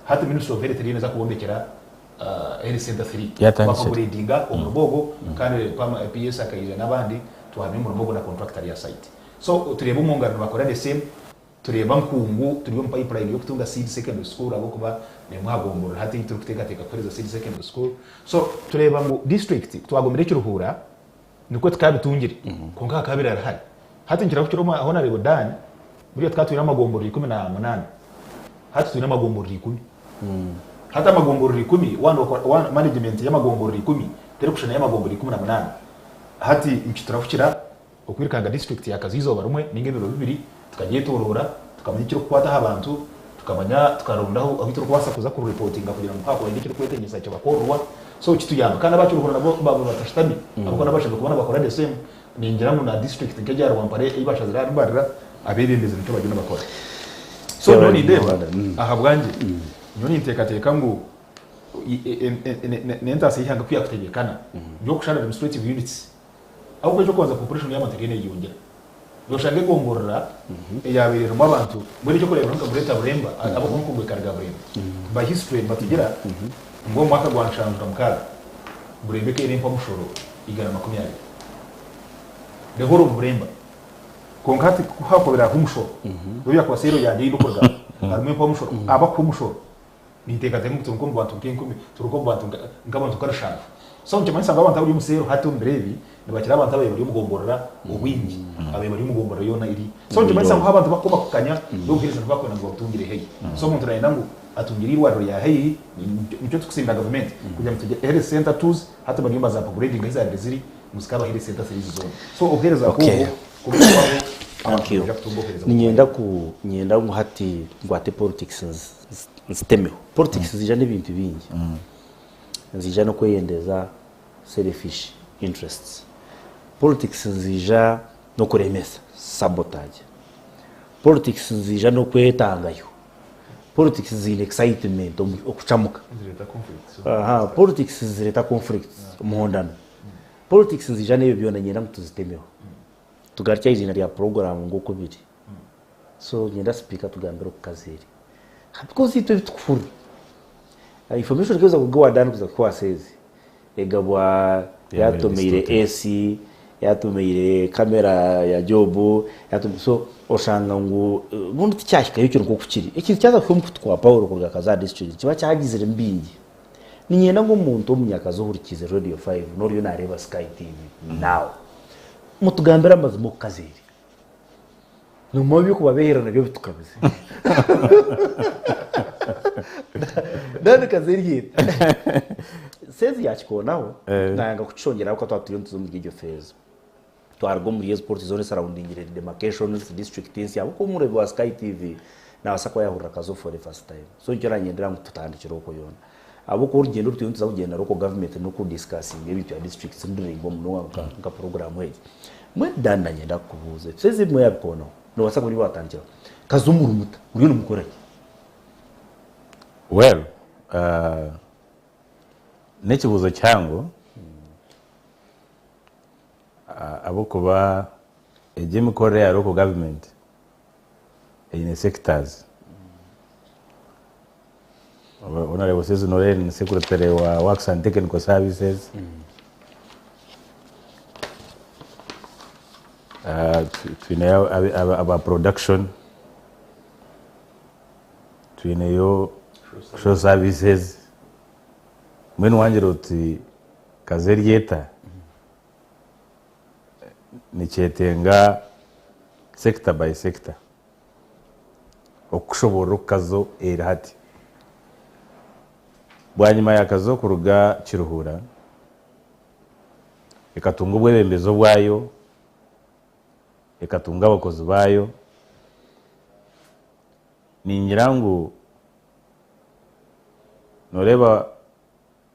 hati minister of health neza kubombekera health center 3 bakagurindinga umubogo kandi pama PS akayiza nabandi tuhamye mu rubogo na contractor ya site so tureba umungano bakora the same tureba nkungu turiyo mu pipeline yo kutunga seed secondary school abo kuba ne muhagombora hati turi kuteka koreza seed secondary school so tureba mu district twagomere kiruhura niko tukabitungire konka kabira arahari hati ngira ku aho na rebodani muri twatwira amagomboro 18 hati twira amagomboro 10 hata amagomboro 10 one management y'amagomboro 10 tero kushana y'amagomboro 18 hati ikiturafukira okwirikanga district ya Kazizo barumwe ningebero bibiri tukagiye turora tukamenya ikiro kwata abantu tukamanya tukarondaho aho itoro kwasa kuza ku reportinga kugira ngo kwako indikiro kwetenyesa cyo bakorwa so kituyamba kandi abacu ruhora nabo batashitami abo kana bashaka kubona bakora the same ningira mu na district nkejya rwampare ibasha zira barira abebembeze nicyo bagenda bakora so none ndeba aha bwanje nyoni ntekateka ngo nenta sihanga kwiyakutegekana byo kushana administrative units ahubwo cyo kwanza corporation y'amategeko yiyongera yoshange gomborra yabirira mu abantu muri cyo kureba nka bureta buremba abo konko karga buremba by history batigira ngo mwaka gwanshanzura mukaga burembe ke nempa mushoro igana 20 de horo buremba konkati kuhakobera kumushoro byo yakwa sero yanje yidokorga arumwe mpa mushoro aba ku mushoro nintekate ngo turukomba abantu kenko turukomba abantu ngabantu karashaka so nje manisa ngabantu aburi musero hatu mbrevi nibakira abantu abaye bari mugomborera ubwingi abaye bari mugomborera yona iri so nje manisa ngo abantu bakoba kukanya bogiriza bakona ngo batungire heyi so muntu rayenda ngo atungire irwaro ya heyi nicyo tukusimba government kujya mu health center tools hata bari mbaza upgrading iza ziri musikaba health center series zone so ogereza ko
thank you nyenda ngo hati ngwate politics nzitemeho politics zija n'ibintu bingi zija no kweyendeza selfish interests politics zija no kuremesa sabotage politics zija no kwetangayo politics zine excitement okuchamuka politics zireta conflicts umuhondano politics zija n'ibyo byona nyenda mutuzitemeho tugarya izina rya program ngo kubiri so nyenda speaker tugambira kukazeri because it tukufuru information kiza kugwa dani kuza kwa sezi egabwa yatomire AC yatomire kamera ya jobu so oshanga ngo bundi cyashika y'icyo ngo kukiri iki cyaza ko mutwa Paul kurga kaza district kiba cyagizire mbingi ninyenda ngo umuntu umunyakazo hurikize radio 5 noriyo nareba Sky TV now mutugambira amazi mu kazeri numo byo kubabehera nabyo bitukabize Dani kazeri sezi yachikonaho nanga kuchongera uko twaturiyo ntuzo mu gihe feza twargo muri sport zone surrounding demarcations districts yabo ko murebe wa Sky TV na wasako yahura kazo for the first time so njera nyendera mututandikira uko yona abo ko urugendo rutuye ntuza kugenda roko government no ku discussing ibintu ya districts ndirimbo mu nka program we mwe dandanye ndakubuze seze mwe yakono no wasako uri watandikira kazo murumuta uri numukora
well nekibuzo cyango abo kuba ejemikorere ya local government in sectors honorable says Noren secretary wa works and technical services tuinayo aba production tuinayo show services mwenu wanjiro ti kazerieta nichetenga sector by sector okushobora okazo erihati bwanyuma yakazo kuruga kiruhura ekatunga obwebembezo bwayo ekatunga abakozi bayo ninyirangu noreba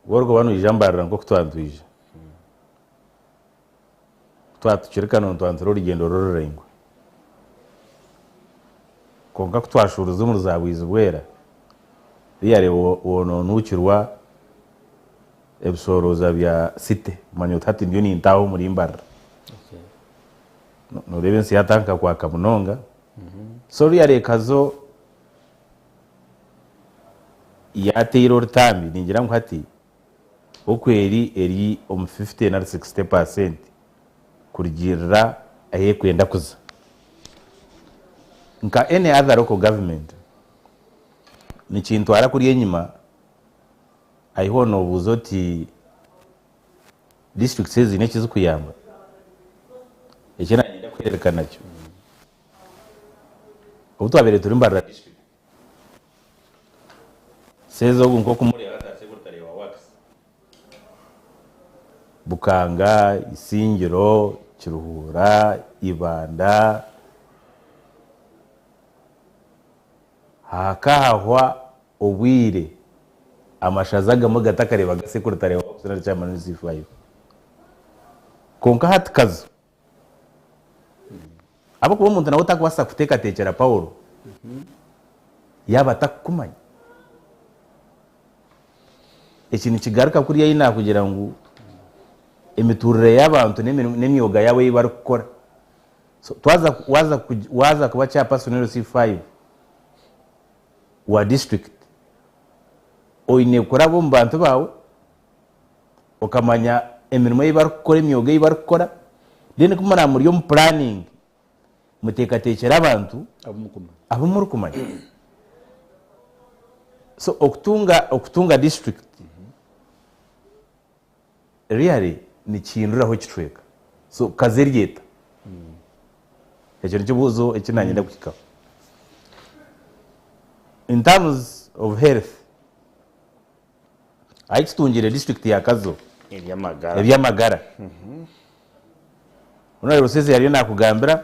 gorgo banu ijambarira ngo kutwandwije twatukirikana ntwantero rigendo rororengwa konga kutwashuruza mu ruzabwiza bwera riyare wono nukirwa ebisoroza bya city manyo tati ndio ni ntaho muri imbarra no rebe nsi yatanka kwa kamunonga so riyare kazo yateiro rutambi ningira ngo hati okweri eri 50 na 60% kurigirira ahe kwenda kuza nka any other local government ni kintu ara kuri enyima aiho no buzoti district says ine kizu kuyamba ekena nyenda kwerekana cyo ubutwabere turi mbarra district sezo nko kumuri hata secretary wa works Bukanga Isingiro Kiruhura Ibanda hakahwa obwire amashaza gamo gatakareba secretary wa works na chairman C5 konka hatkazo abo kuba umuntu nawe takwasa kuteka tekera Paulo yaba takumanya ikintu kigaruka kuri yayina kugira ngo imiturire y'abantu n'imyoga yawe yiba gukora so waza kuba cha personnel C5 wa district oine kora bo mbantu bawe okamanya emirimo yiba gukora imyoga yiba gukora dene kumara muri yo planning mutekatekera abantu abumurukumanya so okutunga district really ni kintu raho kitweka so kazerieta ecyo nicyo buzo ekinanye ndakukika in terms of health ayitungire district ya Kazo ebyamagara unari ruseze yari nakugambira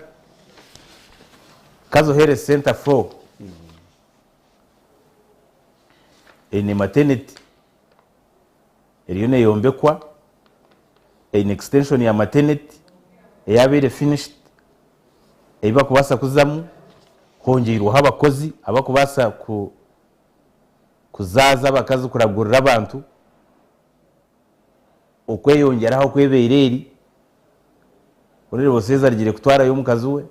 Kazo Health Center 4 ene maternity eriyo yombekwa an extension ya maternity yabere finished eba kubasa kuzamu hongerwa habakozi abakubasa kuzaza bakazi kuragurira abantu okweyongeraho kwebereri urire boseza rigire kutwara yo mukazi we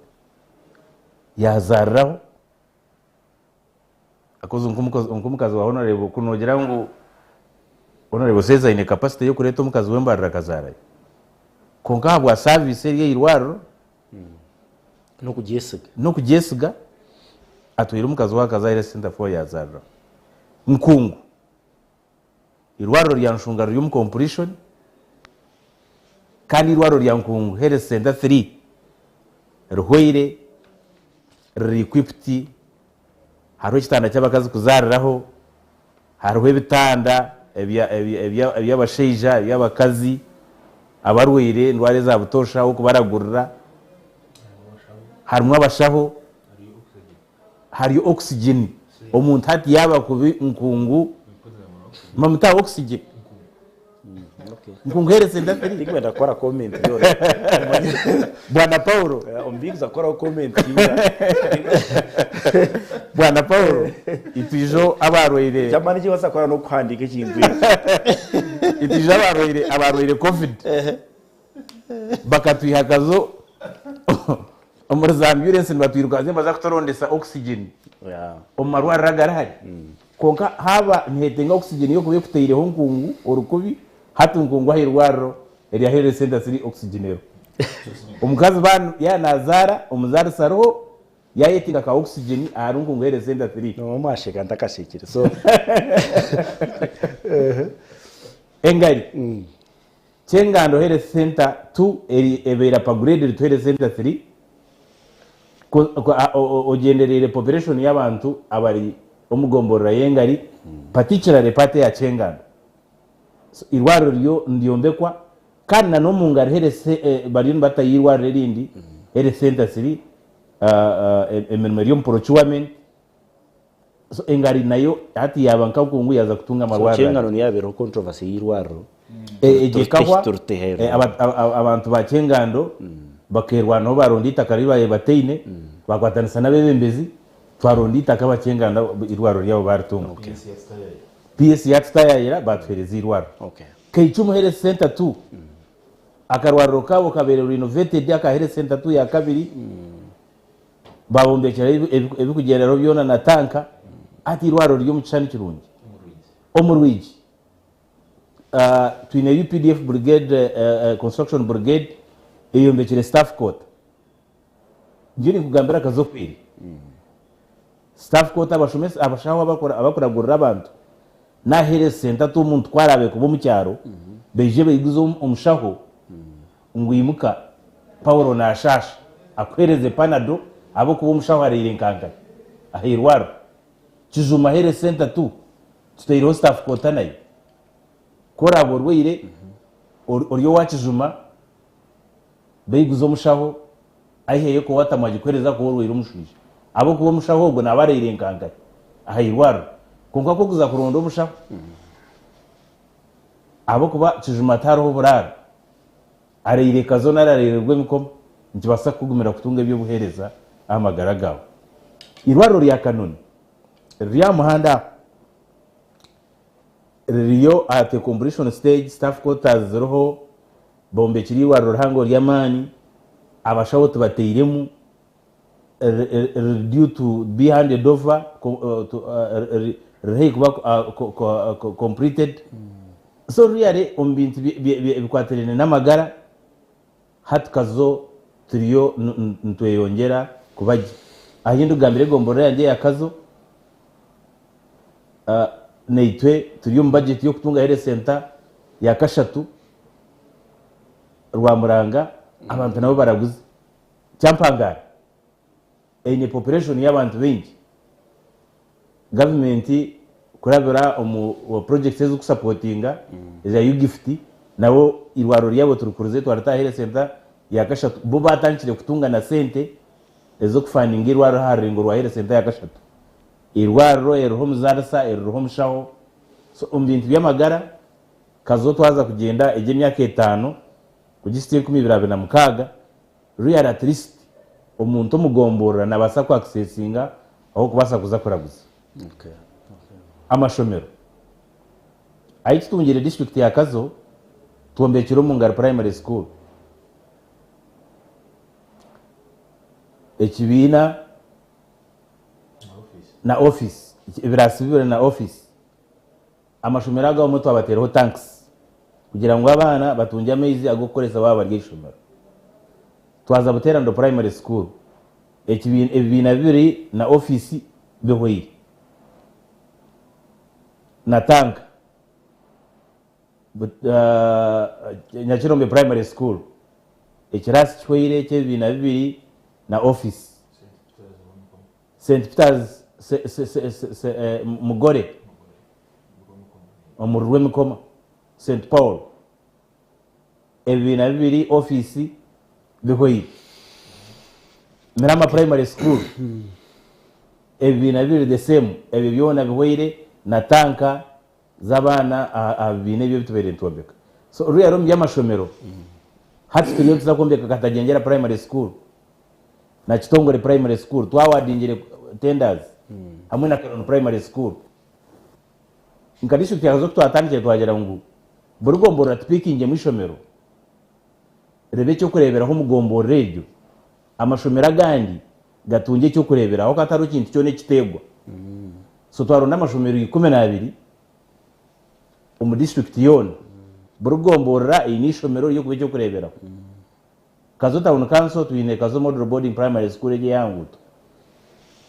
yazarraho akoze nkumukazi wa honorable kunogera ngo honorable boseza ine capacity yo kureta umukazi we mbarira kazara konka habwa service ye irwaro no kugesiga atwira umukazi wa kazara center for yazarra nkungu irwaro rya nshungaro yo completion kandi irwaro rya nkungu health center 3 ruhoire re-equipped haro kitanda cy'abakazi kuzariraho hariho ibitanda eby'abasheija eby'abakazi abarwire ndware za butosha uko baragurira harimo abashaho hari oxygen omuntu hati yaba kubi nkungu mamuta oxygen nkungu herese ndafiri
ndikwenda kora comment yore
bwana Paulo
ombiguza kora comment
bwana Paulo itijo abarwire
jamani cyo basakora no kwandika ikintu
itijo abarwire covid bakatwihakazo omuruzambulance batwirukaze baza kutorondesa oxygen omarwa ragarahari konka haba nhetenga oxygen yo kubiye kuteireho nkungu orukubi hatu nkungu ahirwaro eri ahere center 3 oxygenero omukazi banu ya nazara omuzari saroho yayetinga ka oxygen arungu ngere center 3
no mwasheka ntakashikire so
engari chengando here center 2 eri ebera pa grade to center 3 ogenderere population y'abantu abari omugomborera yengari particularly pate ya chengando irwaro ryo ndiombekwa kandi na no mungari herese bari batayirwaro rindi here center 3 emermerium procurement so engari nayo hati yabanka kungu yaza kutunga amarwaro
chengano ni yabero controversy yirwaro
egekahwa abantu ba chengando bakerwanaho barondita karibaye bateine bakwatanisa nabebembezi twarondita kabachenganda irwaro ryabo baritunga PS yatstayira batwereza irwaro keicumu here center 2 akarwaro kabo kabere renovated akahere center 2 ya kabiri babombekera ebikugerero byona na tanka ati irwaro ryo mucani kirungi omurwiji twine UPDF brigade construction brigade eyombekere staff quota njye kugambira kazokwiri staff quota abashomesa abashaho abakoragurira abantu nahere center to umuntu twarabe kubo mu cyaro beje biguzo umushaho nguyimuka Paulo na shasha akwereze panado abo kubo umushaho arire nkanka ahirwaro kijuma here center 2 tutayiro staff quota nayo korabo rwire oryo wakijuma beyiguzo mushaho aheye ko watamaje kwereza ko rwire umushuje abo kubo mushaho ubwo nabarire nkanka ahirwaro konka ko kuza kurondo mushaho abo kuba kijuma taro burara arire kazona ararererwe mikoma njibasa kugumira kutunga byo buhereza amagara gawo irwaro rya kanoni rya muhanda riyo at the completion stage staff quarters roho bombe kiri warro hango ryamani abashaho tubateiremu due to be handed over completed so really ombinti bikwaterene namagara hatkazo turiyo ntweyongera kubaji ahindu gambire gombora yanje yakazo neitwe turiyo mu budget yo kutunga here center ya kashatu rwamuranga abantu nabo baraguze cyampangara ene population y'abantu bengi government kurabira wa project zo kusupportinga za UGIFT nabo irwaro ryabo turukuruze twarata here center ya kashatu bo batankire kutunga na sente ezo kufandinga irwaro haringo rwa here center ya kashatu irwaro eroho muzarasa eroho mushaho so umbintu byamagara kazo twaza kugenda eje myaka 5 kugisite 2026 real at least omuntu mugombora nabasa ku accessinga aho kubasa kuza kuraguza amashomero ayitungire district ya kazo tuombekiro mu Ngara primary school ekibina na office ibirasibire na office amashomero agaho muto abatereho tanks kugira ngo abana batunje amezi agokoresa baba ryishomero twaza butera ndo primary school ekibina bibiri na office behoyi na tank Nyakirombe primary school ekirasi chweire ekibina bibiri na office St Peter's mugore omurwe mikoma St Paul 2 office bihoyi Mirama primary school 2 the same byona bihoyire na tanka z'abana abine byo bitubere ntobeka so ruya rom y'amashomero hati turiyo tuzakombeka katagengera primary school na Kitongore primary school twawadingire tenders hamwe na Karono primary school nkadisho cyazo twatangije twagera ngo burugombora tpikinge mwishomero rebe cyo kureberaho umugomboro rejo amashomero agandi gatunge cyo kureberaho kataro kintu cyo ne kitegwa so twaronda amashomero 12 mu district yone burugombora inishomero yo kubyo kureberaho kazo town council twine kazo model boarding primary school eje yanguto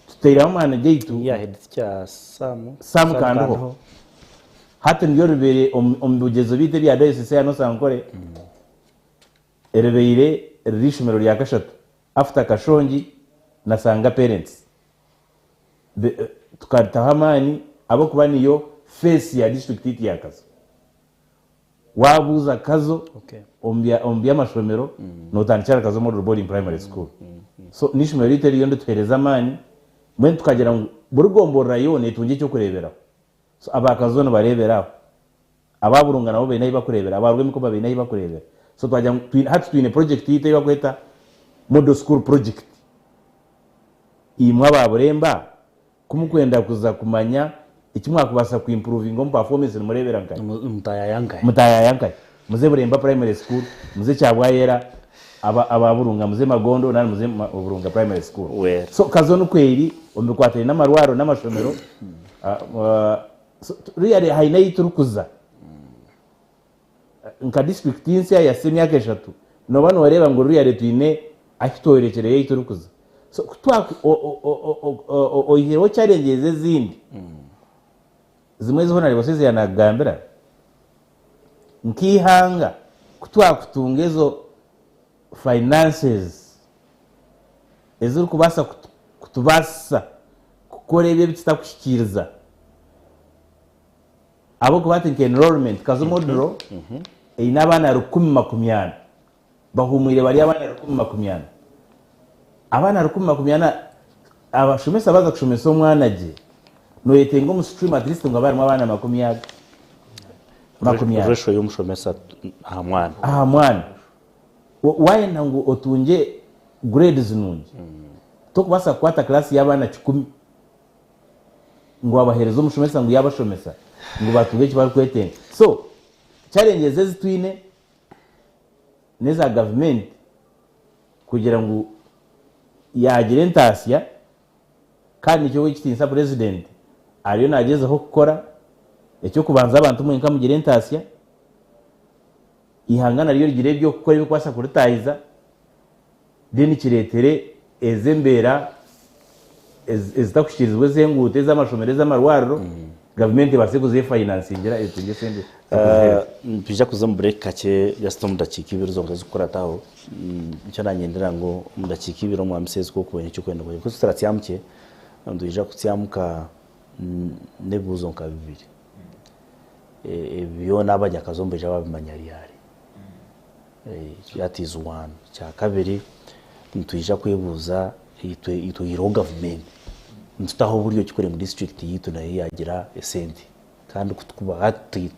tutera mwana geitu
ya head cha
Sam kandoho hata ndiyo rubere ombugezo bite bya DSC hano sankore erebeire rishomero rya kashatu after kashongi nasanga parents tukatahamani abo kuba niyo face ya district yakazo wabuza kazo ombya amashomero no tanchara kazo model boarding primary school so nishomero rite yondo tuhereza amani mwe tukagera ngo burugombora yone tunje cyo kurebera so abakazo no bareberaho ababurunga nabo benayi bakurebera abarwe miko babenayi bakurebera so twajya hatu twine project yite yakweta model school project imwe ababuremba kumukwenda kuza kumanya ikimwakubasa ku improving on performance murebera ngai mutaya yankai muze buremba primary school muze cyabwayera ababurunga muze magondo nani muze burunga primary school so kazo nukweri ombikwatire n'amarwaro n'amashomero really haina iturukuza nka district insia ya semyaka 3 no bano bareba ngo really twine akitoyerekereye iturukuza so kutwa oyiheho challenges zindi zimwe zo nari boseze yanagambira nkihanga kutwa kutungezo finances ezuru kubasa kutubasa kukora ibyo bitakushikiriza abo kubati enrollment kazo modelo inabana 10 bahumwire bari abana 10 abana 10 abashomesa baza kushomesa umwana je no yetengo mu stream at least ngo abana 10
ratio y'umushomesa
mwana waye nangu otunje grades nungi to kubasa kwata class y'abana 10 ngo abaherezo umushomesa ngo yabashomesa ngo batuge kibari kwetenge so challenges ezitwine neza government kugira ngo yagire ntasya kandi cyo kitinsa president ariyo nagezeho gukora ecyo kubanza abantu mwe nkamugire ntasya ihangana riyo rigire byo gukora bikwasa kurutayiza deni kiretere ezembera ezitakushirizwe zengute z'amashomero z'amarwaro government basekuze financing ngira etunge sende
pija kuza mu break kake just mudakika ibiro zonga zikora taho icyo nanyendera ngo mudakika ibiro mu amsezi ko kubonye cyo kwenda ko turatyamke nduje kutyamuka nebuzo nka bibiri ebyo nabajya kazombe jaba bimanyariyari that is one cya kabiri ntuje kwebuza ito government ntutaho buryo kikore mu district yitu nayo yagira esente kandi kutukuba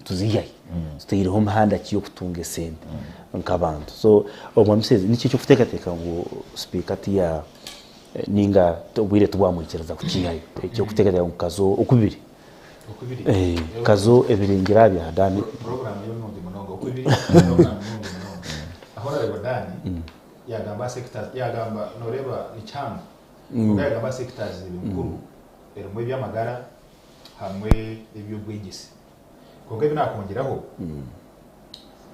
tuziyaye tutiriho mahanda kiyo kutunga esente nkabantu so omwamisezi niki cyo kutekateka ngo speaker ya ninga tubwire tubamwikiriza kukiyayo cyo kutekateka ngo kazo okubiri kazo ebiringira bya dani
program yo n'undi munongo okubiri aho rero dani yagamba sectors yagamba noreba icyanga yagamba sectors bikuru mu by'amagara hamwe iby'ubwigisi konge binakongeraho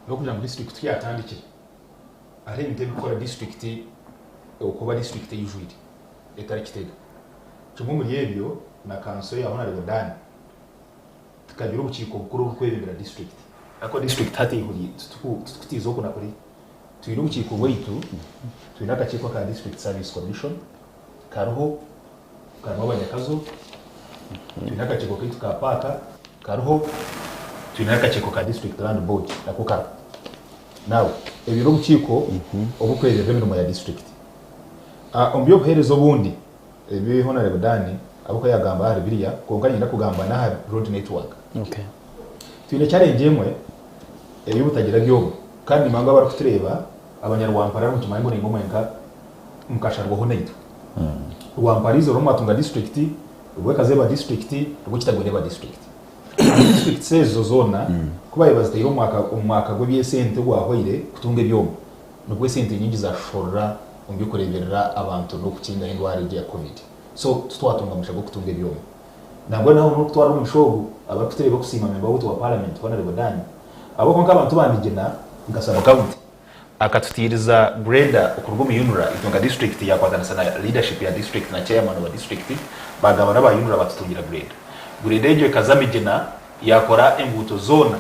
no kugira ngo district yatandike ari ibintu bikora district okuba district y'Ijwiri etari Kitega kimwe muri ebyo na council ya Honorable Dan tukagira ubukiko bukuru bw'ebera district ako district hati ihuri tukutizo kuna kuri tuyira ubukiko bw'itu tuyina akakiko ka district service commission karuho karimo abanyakazo tuyina akakiko kitu ka paka karuho tuyina akakiko ka district land board nako ka nawe ebiro bukiko obukwezeza emirimo ya district ombyo buherezo bundi ebi honorable Dani abuko yagamba hari biriya konka nyina kugamba na road network twine challenge emwe ebi butagira byobo kandi manga bari kutureba abanyarwanda mu tumango ni ngomenga mukasharwaho naitu rwamparizo romatunga district rwekazeba district rwukitagwireba district district sezo zona kuba yabazitiro umwaka gw'byesente gwahoire kutunga byombo nubwo sente nyingi zashorra umbyo kureberera abantu no kukinga indwara ya covid so twatunga mushago kutunga byombo nabwo naho no twara umushogo abakutereba kusima member wa parliament honorable Dani abo konka abantu bandigena ngasaba county akatutiriza Brenda okurugoma yunura itunga district ya kwatana sana leadership ya district na chairman wa district bagabana ba yunura batutungira Brenda ejo kazamigena yakora embuto zona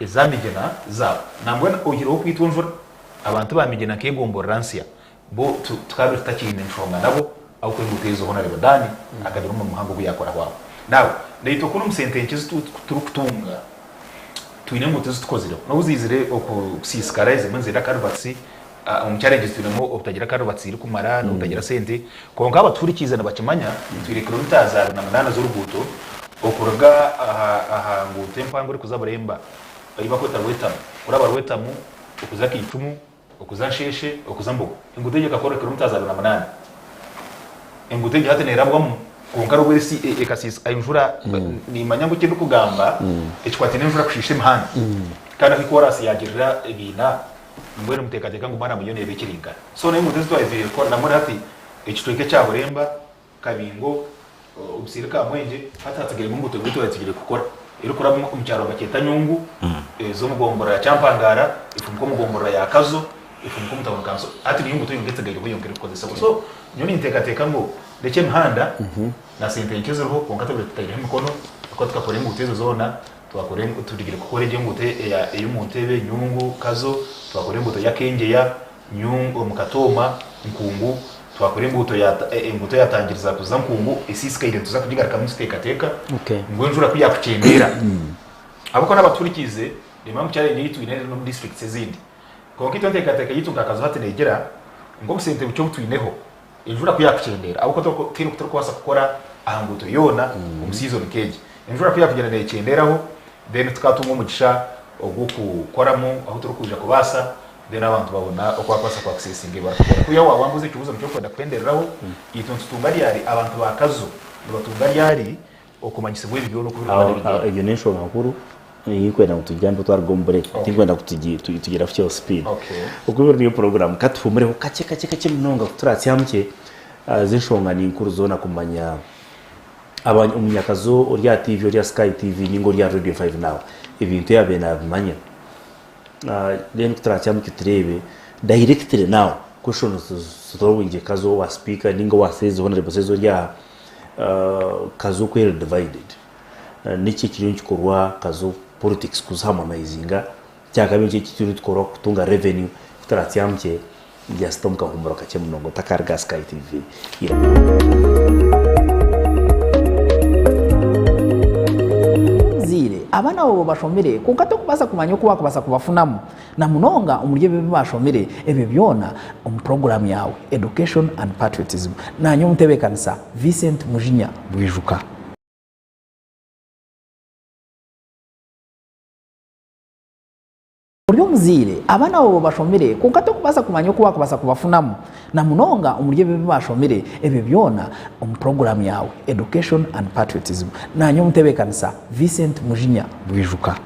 ezamigena za nambwe ogiro kwitunjura abantu bamigena kegomboransia bo tukabe tutakine nshonga nabo au ko mutezo honorable Dani akadira mu muhango guyakora kwabo nawe ndayito kuno musentenke turukutunga twine mutezo tukozire no uzizire okusisikarize munzira karbatsi challenge tunemo obutagira karbatsi iri kumara no utagira sente konka abaturikiza nabakimanya twire kilometers 8 z'urubuto okuruga aha ngute mpango uri kuzaburemba iba ko tarwetamu uraba rwetamu okuzaki icumu okuzansheshe okuzambugo ingutege kakora kilometers 8 ingutege hatenerabwamo konkaro wese ekasis ayunjura ni manyango kintu kugamba ekikwatene njura kushishe mhana kana kikorasi yagirira ebina mbwene mutekateka ngumana muyone ebekiringa so nayo mutezi twaye ko namuri hati ekitweke cyaburemba kabingo ubusirika mwenje hata tagire mu mbuto bwito yatugire gukora iri kuramo mu cyaro baketa nyungu zo mugombora ya champangara ifumko mugombora ya kazo ifumko mutabona kanso ati ni mbuto yongetse gari buyongere kukozesa so nyoni ntekateka ngo ndeke mhanda na sente nkezo ro konka tabire mikono ko tukakora imbuto zona twakore tudigire gukora imbuto ya y'umuntebe nyungu kazo twakore imbuto ya kenge ya nyungu mukatoma nkungu twakore imbuto yatangiriza kuza nkungu isisikaire tuza kudiga kamustekateka ngwenjura kuyakucendera abako n'abaturikize impamvu challenge yitu inere no district ezindi konka itontekateka yitu ngakazo hatenegera ngo busente bucyo butwineho injura kuyakucendera abako tokino kutokwasa gukora ahanguto yona umuseason keje injura kuyakugena necenderaho then tukatunga umugisha ogukukoramo aho turukuja kubasa then abantu babona okwakwasa kwa accessing barakora kuya wambuze kibuzo cyo kwenda kwendereraho itonto tungari yari abantu bakazo batungari yari okumanyise bwe bibyo no kubirwa
iyo nesho makuru yikwenda kutujyamba twargombere tingwenda tugira full speed ukubera niyo program katufumureho kake munonga turatsyamke zishonga ni inkuru zona kumanya umunyakazo orya TV orya Sky TV ningo rya Radio 5 now ibintu yabena bimanya then turatsyamke turebe directly now question zitowinje kazo wa speaker ningo wa sezi honorable sezo rya kazo kwere divided niki kintu kikorwa kazo politics kuzahamanizinga cyakabije kituri tukora kutunga revenue turatsyamke ya stomka humura kake munongo takarga Sky TV
zire abana bo bashomere kukato kubasa kumanya ko bakubasa kubafunamu na munonga umurye bebe bashomere ebe byona program yawe education and patriotism na nyo mutebekanisa Vincent Mujinya Bwijuka Uryo muzire abana bo bashomere kukato kubasa kumanya ko bakubasa kubafunamu na munonga umurye bebe bashomere ebe byona program yawe education and patriotism na nyo mutebekanisa Vincent Mujinya Bwijuka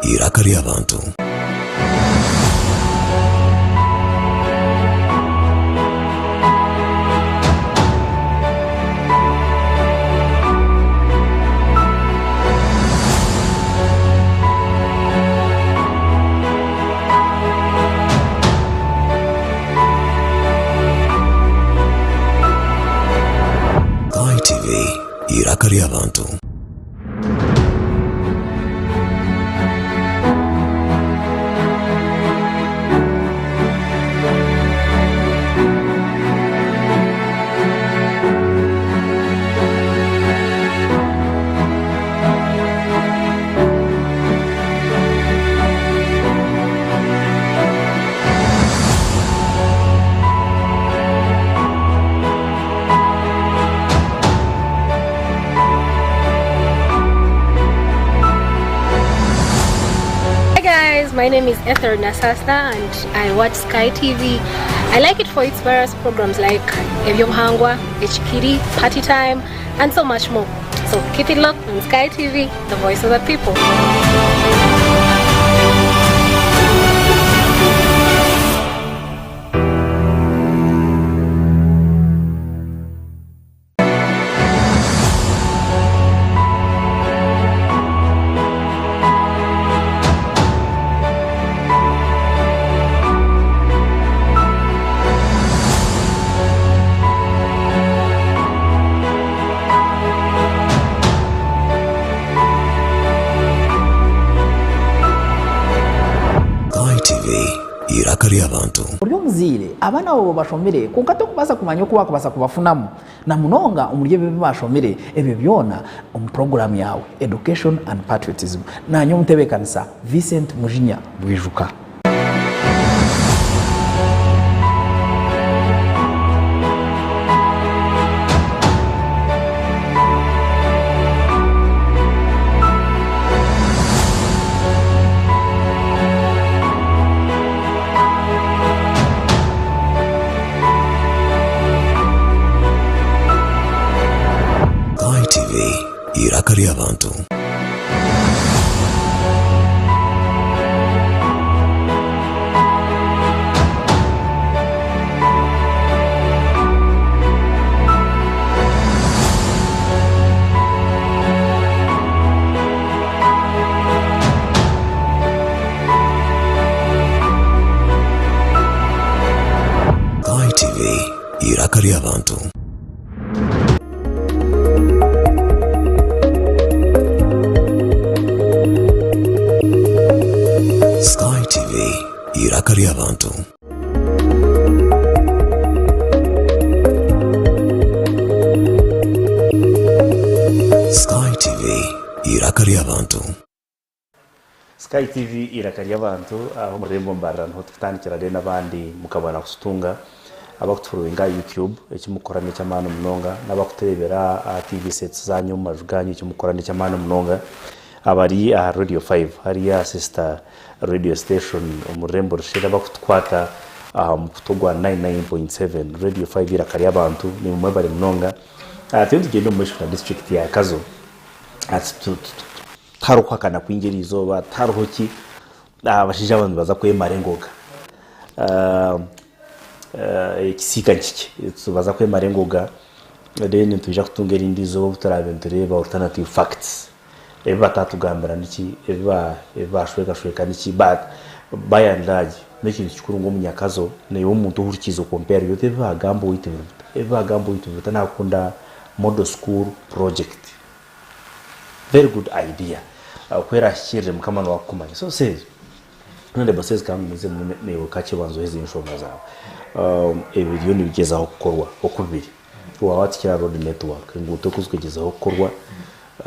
Irakari abantu. iraka ry'abantu.
My name is SkyTvUg and I watch SkyTv. I like it for its various programs like Gavumenti, HKD, Party Time, and so much more. So keep it locked on SkyTv, the voice of the people.
iraka ry'abantu.
Buryo muzire abana abo bashomere kuko atakubaza kumanya uko bakubasa kubafunamu na munonga umurye bibi bashomere ebe byona program yawe education and patriotism nanyo mutebekanisa Vincent Mujinya Bwijuka.
iraka ry'abantu. SkyTv iraka ry'abantu. SkyTv iraka ry'abantu. SkyTv iraka ry'abantu.
SkyTv iraka ry'abantu aho murembo mbarana ho tutandikira de nabandi mukabana kusutunga abakuturuwenga YouTube ekimukorane cy'amano munonga nabakuterebera TV sets zanyu majuganye ekimukorane cy'amano munonga abari Radio 5 hariya sister radio station umurembo rushira bakutwata mutogwa 99.7 Radio 5 iraka ry'abantu ni mumwe bari munonga atyo tugende mu district ya Kazo taruko kana kwingeri izoba taruho ki abashije abantu baza kwemarengoga ikisika kiki tubaza kwemarengoga then tujya kutungera indi zo turabentureba alternative facts eba tatugambira niki eba shweka niki but by and large n'ikintu kikuru ngo munyakazo ne umuntu uhurikizo compare yote eba gambo yitu nakunda model school project very good idea kwera shire mukamano wakumanya so says none bosses kandi muze ne ukache banzo hezi inshonga zawo video ni bigezaho gukorwa Okubiri wawatikira road network nguto kuzwegezaho gukorwa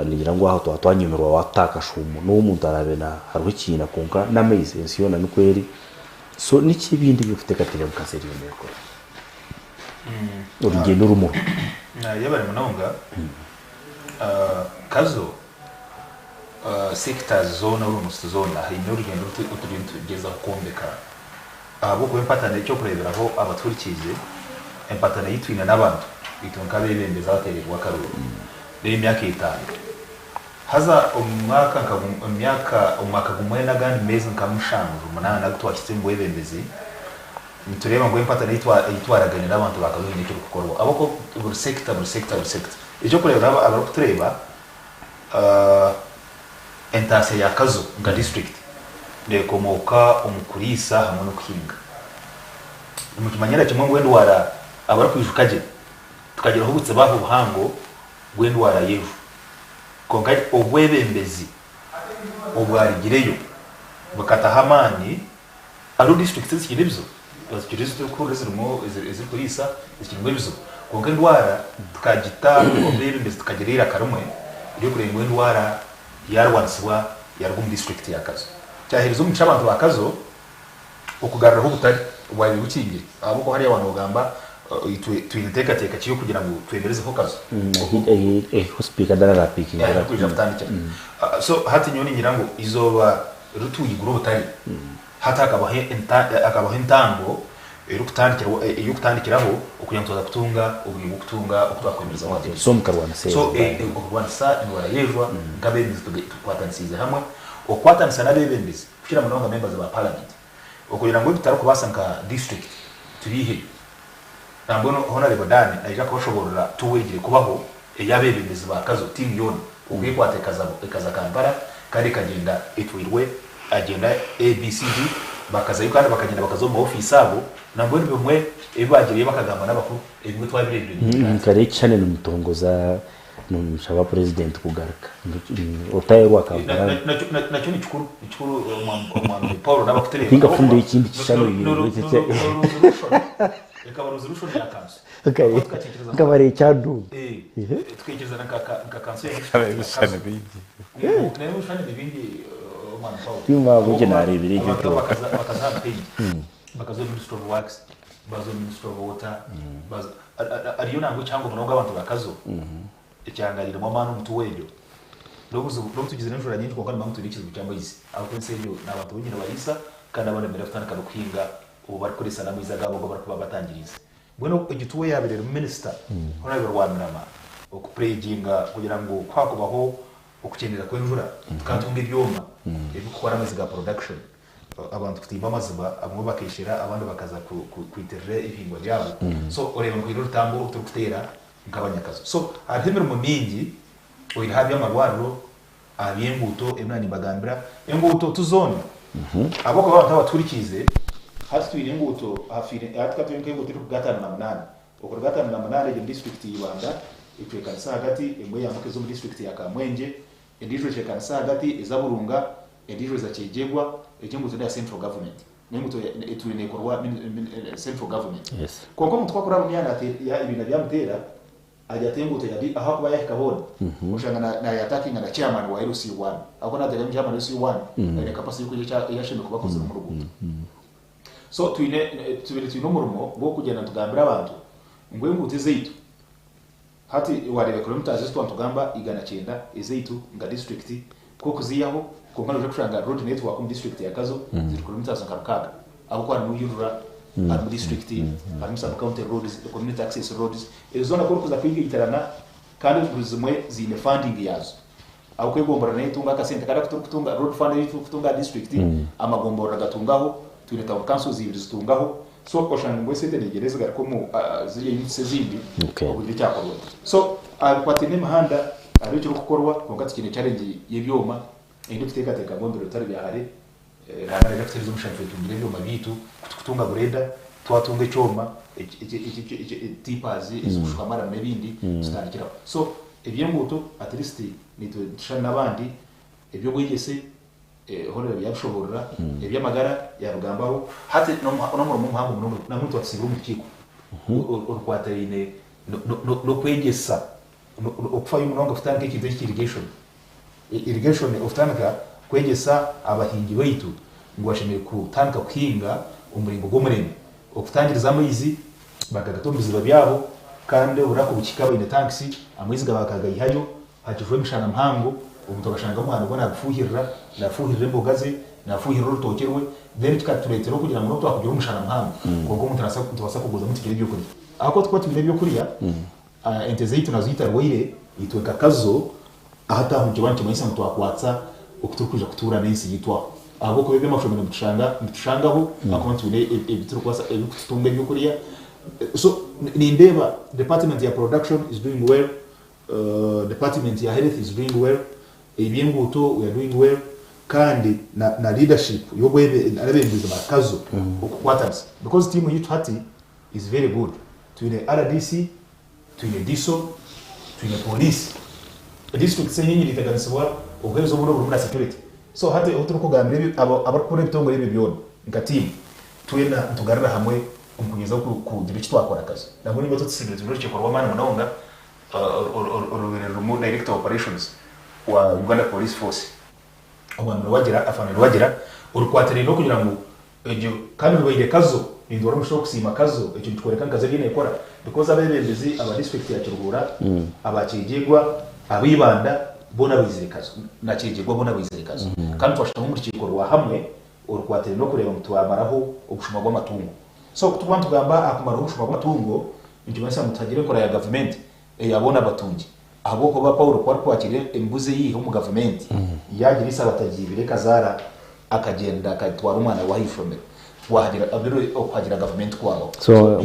nigira ngo aho twanyumirwa watakashumu n'umuntu arabena haruhikina konka n'amezi ensiyona n'ukweri so n'ikibindi bifite katire mukaseri y'umeko urugendo rumo
yabari munonga Kazo sectors zone urumusto zone ahino urugendo tugeza kukombeka abo ko empatana cyo kureberaho abaturikize empatana yitwina n'abantu itonka bebembeza batererwa karuru n'imyaka itanu haza umwaka gumwe na gani mezi nkamushanju munana gutwashitse ngo bebembeze nitureba ngo empatana yitwaraganye n'abantu bakazuye n'icyo gukorwa abo ko buri sector icyo kurebera abo kutureba entase ya Kazo nga district nekomoka umukurisa hamwe no kuhinga mukimanyira kimwe ngo wenda wara abara kwijukaje tukagera hubutse baho buhango gwendwara yevu konka obwebembezi obwarigireyo bakatahamani aro district zikiribizo bazikirizo tukuru zirimo ezipolisa zikiribizo konka ndwara tukagita obwebembezi tukagerera karumwe yo kurengwe ndwara yarwanswa yarugum district yakazo cyahirizo mu cabantu bakazo okugarura ubutari ubwaye bukingire abuko hari abantu bagamba twintekateka kiyo kugira ngo twemereze ko kazo
hospital dara pikingira
so hati nyoni nyirango izoba rutuyigura ubutari hata akabaho intango irukutandikiraho okuyantoza kutunga ubwingo kutunga okutwakwemereza watu
so mukarwana se
so okubwana sa ndwara yejwa ngabembizi tukwatanisize hamwe okwatanisa nabebembizi kushira munonga members ba parliament okugira ngo bitaro kubasanka district tubihe nambono honorable Dani aija koshobora tuwegire kubaho eyabebembizi bakazo team yone ugiye kwatekaza Kampala kandi kagenda etwirwe agenda ABCD bakaza yukanda bakagenda bakazo mu office abo nambono bimwe ebagiriye bakagamba n'abakuru ebimwe twabirebire
kare cyane n'umutongoza n'umushaba president kugaruka otayerwa Kampala
nacyo nikuru umwana Paul n'abakutere
pinga funde ikindi cyane yitse
ekaba resolution ya kanso
okay kabare cyadu
tukekeza nka kanso ya
Abishana bindi.
Nero ushane bibindi umwana Paul
Tima buje nari biri
gito bakaza page bakazo Minister of Works bazo Minister of Water bazo ariyo nango cyangwa munoga abantu bakazo icyangarira mu manu mutu weyo lobuzo tugize n'injura nyinshi kokana mpamvu turikizo cyangwa isi aho kwense yo n'abantu bonyine barisa kandi abana mbere afitana karukinga ubu barakoresa namiza gabo ngo barakuba batangiriza bweno igituwe yabirera minister honorable Rwamirama okupreginga kugira ngo kwakubaho okukenera kwenjura tukatunga ibyoma ebikora amaziga production abantu kutimba amaziba amwe bakishira abandi bakaza kwiterera ibihingwa byabo so oreba ngo iro rutambo turukutera ngabanyakazo so arihemera mu mingi oira habya marwaro abiyenguto emnani bagambira enguto tuzone aboko abantu abaturikize hasi tuyirenguto afire atkatu yenguto ku gatano na 8 okora gatano na 8 je district y'Ibanda itweka hagati emwe yamukezo mu district ya Kamwenje edijo cheka hagati ezaburunga edijo za Chejegwa ejenguzo ya central government nenguto etwine korwa central government
yes
konko mutwakora mu myana ya ibintu byamutera ajatenguto yadi aha kuba yakabona ushanga na yatakinga na chairman wa LC1 akona tele chairman LC1 ene capacity kuje yashimye kubakoze mu rugo so twine murumo bwo kugenda tugambira abantu ngwenguti zeitu hati warebe kilometers zitwa tugamba igana 9 ezeitu nga district ko kuziyaho ko nkano kushanga road network mu district ya Kazo ziri kilometers nkarukaga abo kwa mu yurura mu district mu sub county roads community access roads ezona ko kuza kwiga iterana kandi kuzimwe zine funding yazo abo kwegombora ne tunga ka sente kada kutunga road fund kutunga district amagombora gatungaho twireta council zibiri zitungaho so koshanga ngo sente negereza gariko mu ziri yitse zindi ubudi cyakorwa so kwatine mahanda ari cyo gukorwa konga tikine challenge yebyoma indi tutekateka gombero tari byahare rana rega tutirizo mushanfwe tungire byoma bitu kutunga burenda twatunga cyoma tipazi izushukamara nebindi zitandikira so ebyenguto at least nitwe nabandi ebyo gwigese horera byabishobora ebyamagara yarugambaho hati no mu muhango muno na muntu watsibura mu kiko urwatarine no kwegesa okufaya umunonga futanka ikintu irrigation ofutanka kwegesa abahingi baitu ngo bashimire kutanka kuhinga umuringo gomureme okutangiriza amazi bagagatombiza byabo kandi urako bukikaba ine tanks amazi gabakagayihayo hakivwe mishana mpango umuntu bashanga mwana bona gufuhirira nafuhirire mbogaze nafuhirira rutokerwe then tukaturetero kugira ngo twakugira umushana mpango kuko umuntu arasa kutwasa kuguza mutikire byo kuri ako twatubire byo kuriya entezeitu nazita rwire itweka Kazo ahata mu kibantu mwisa mtu akwatsa okutukuja kutura nensi yitwa abo ko bebe mashomero mutushangaho akontu ne ebituru kwasa ebikutunga byo kuriya so ni ndeba department ya production is doing well department ya health is doing well ebyenguto we are doing well kandi na leadership yobwebe arabembiza bakazo okukwatansa because team yitu hati is very good twine RDC twine DISO twine police district senyinyi liteganisibwa ubwezo buno buri security so hati uturuko gambire abakore bitongo ibi byone ngatimu twena tugarira hamwe umkugeza kugira icyo twakora akazi nabwo nimba tutsigira tuje korwa mana munonga rumu director operations wa Uganda Police Force abantu wagira urukwatere no kugira ngo ejo kandi bayire kazo indoro musho kusima kazo ejo twereka kazo gine ikora because abebembezi aba district ya Kirugura abakigegwa abibanda bona bizire kazo nakigegwa bona bizire kazo kandi twashaka mu rukiko rwa hamwe urukwatere no kureba mutwamaraho ubushuma bw'amatungo so kutubanta gamba akumara ubushuma bw'amatungo ibyo basa mutagire kora ya government yabona abatungi abo ko Paulo kwakire embuze yihe mu government yagira isaba tagibire kazara akagenda akatwara umwana wa hifrome wagira abiro okwagira government kwabo
so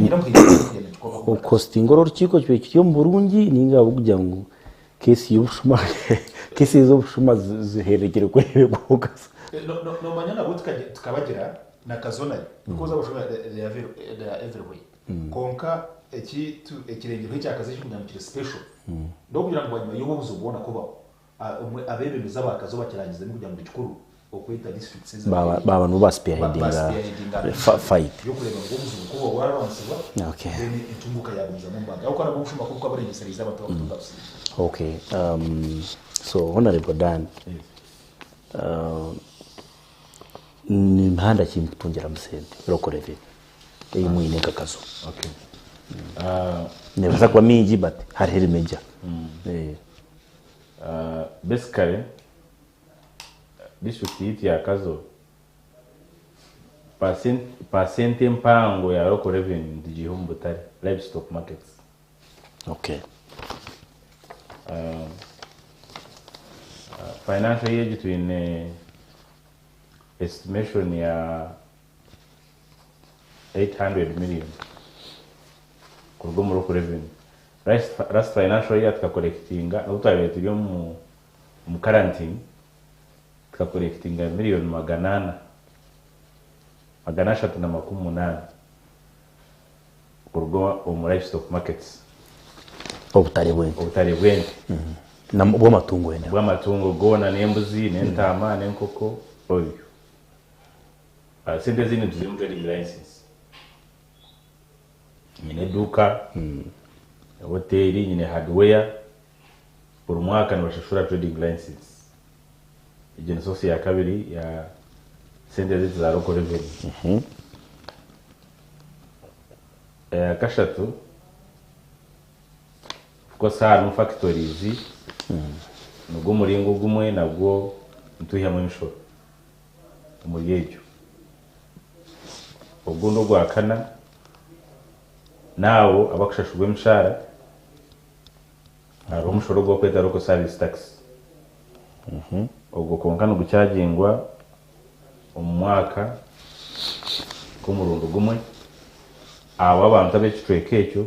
costingoro rukiko cyo mu Burundi ninga kugira ngo kesi y'ubushuma kesi zo bushuma ziherekere kwebe gukasa
no manyana bo tukabagira na kazonari because abushuma they are everywhere konka ekirengero cy'akazi cy'umuryango kiri special ndo kugira ngo banyuma yobo buzobona ko abebemeza bakazo bakirangiza no kugira ngo gikuru okwita district center
baba no baspihedinga fight
yo kureba ngo muzuko ko warabansiba
okay
then itunguka yabuza mu mbanga uko arabushuma kuko abarengeseriza abato
okay so honorable Dan ni mpanda kimutungera musente rokoreve eyi mwineka kazo
okay
nebaza kwa mingi but hari meja
basically district yiti ya kazo pasente mpango ya local revenue ndijihumbu tari livestock markets
okay
financial year between estimation ya 800 million kurgo mu local revenue last financial year tukakollectinga utabire turi mu quarantine tukakollectinga million magana 380 kurgo mu livestock markets
obutare bwente na bwo matungo
gona nembuzi nentama nenkoko oyo sente zini tuziri mu trading license nyine duka hoteli nyine hardware buri mwaka nibashashura trading license ije ni sosi ya kabiri ya sente ziti za local revenue kashatu ko sanu factories nubwo muringo gumwe nabwo ntuhihamwe imishoro muri yejo ubwo ndo gwakana nawo abakushashubwe mshara aro mushoro gwo kweta roko service tax ubwo konkana gucyagingwa umwaka ko murundo gumwe aba abantu abecitweke cyo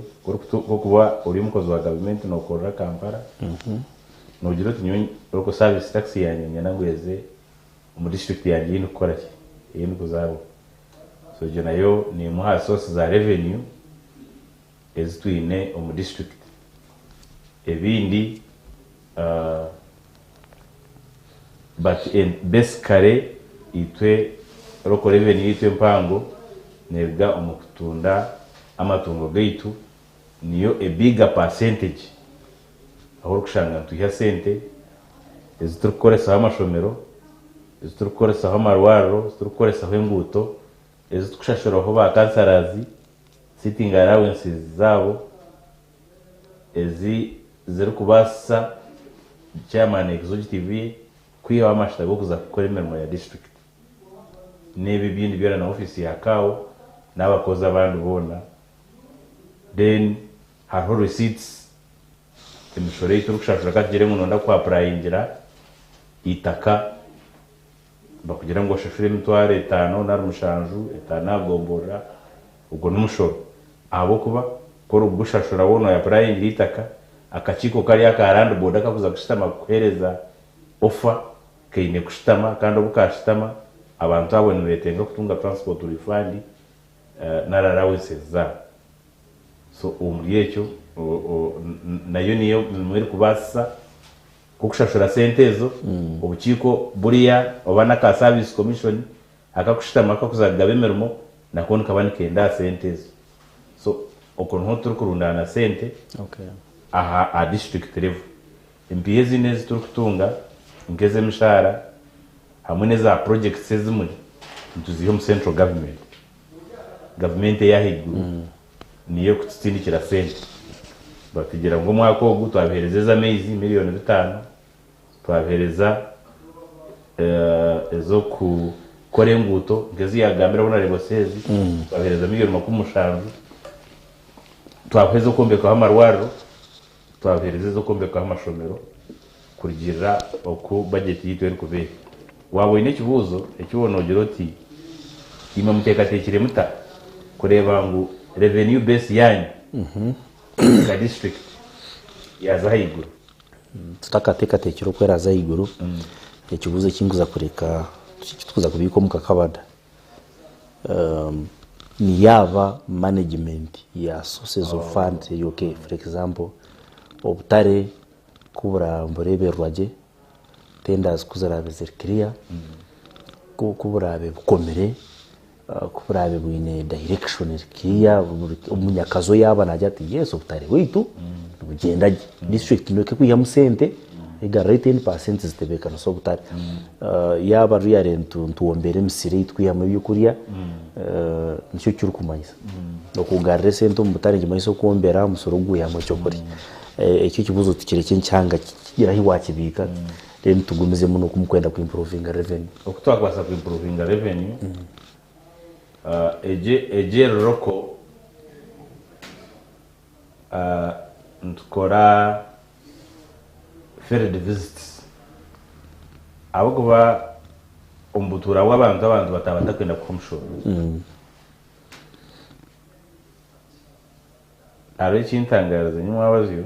ko kuba uri mukozi wa government no korora Kampala nogiro tunyonyi roko service tax yanyanya nangweze mu district yanjye ino gukora ki yino kuzabo so je nayo ni muha source za revenue ezitwine mu district ebindi but in basically itwe roko revenue itwe mpango nebwa umukutunda amatungo gaitu niyo a bigger percentage aho kushanga tuya sente eziturukoresa amashomero eziturukoresa amarwaro eziturukoresa imbuto ezitukushashiraho ba kansarazi sitting allowances zabo ziri kubasa chairman executive kwiha amashitago kuza gukora imirimo ya district nebi bindi byera na office ya kawo n'abakozi abandi bona then hariho receipts imishoro y'iturukushashura kagire ngo nonda kwa prayingira itaka bakugira ngo shafire mitware 5 na rumushanju 5 nagombora ubwo n'umushoro abo kuba kora ubushashura wono ya prayingira itaka akachiko kali akaranda boda kakuza kushitama kuhereza offer kayine kushitama kandi obukashitama abantu abo nibetenga kutunga transport refund na allowances za so umuri yecho nayo niyo muri kubasa kukushashura sente ezo ubukiko buriya obana ka service commission akakushitama akakuzaga bemermo nakoni kabani kenda sente ezo so okonho turi kurundana sente aha a district level MPs nezi turi kutunga ngeze mishara hamwe neza projects ezimwe ntuziyo mu central government yahigu niyo kutindikira sente batugira ngo mwaka wo twabereza amezi miliyoni 5 twabereza ezo ku korenguto ngezi yagambira bona regosezi twabereza miliyoni 50 twaheza kombeka amarwaro twabereza zo kombeka amashomero kugira oku budget yitu eri kubera wabone ikibuzo ekibonogero oti imwe mutekatekire muta kureba ngo revenue base yanyu ka district yazahiguru
tutakatekero kwera zahiguru ikibuzo kinguza kureka tuza kubiko mukakabada ni yaba management ya sources of funds UK for example obutare kubura mborebe rwaje tenders kuzarabe zirikiriya kuburabe bukomere kuburabe bwine direction zirikiriya umunyakazo yaba najati yes obutare witu bugenda district noke kuya musente igara 10% zitebekana so butare yaba riyare ntuwombere misiri twiya mu byukuriya nicyo cyuru kumanyisa no kugarre sente mu butare ngimayiso kuombera musoro guya mu cyokuri icyo kibuzo tikire cyanga kigira hiwakibika then tugumize muno kumkwenda ku improving revenue
okutwagwasa ku improving revenue eje roko ntukora field visits abo kuba umbutura w'abantu batabata kwenda kumshora ari cyintangaraza nyuma wabaziyo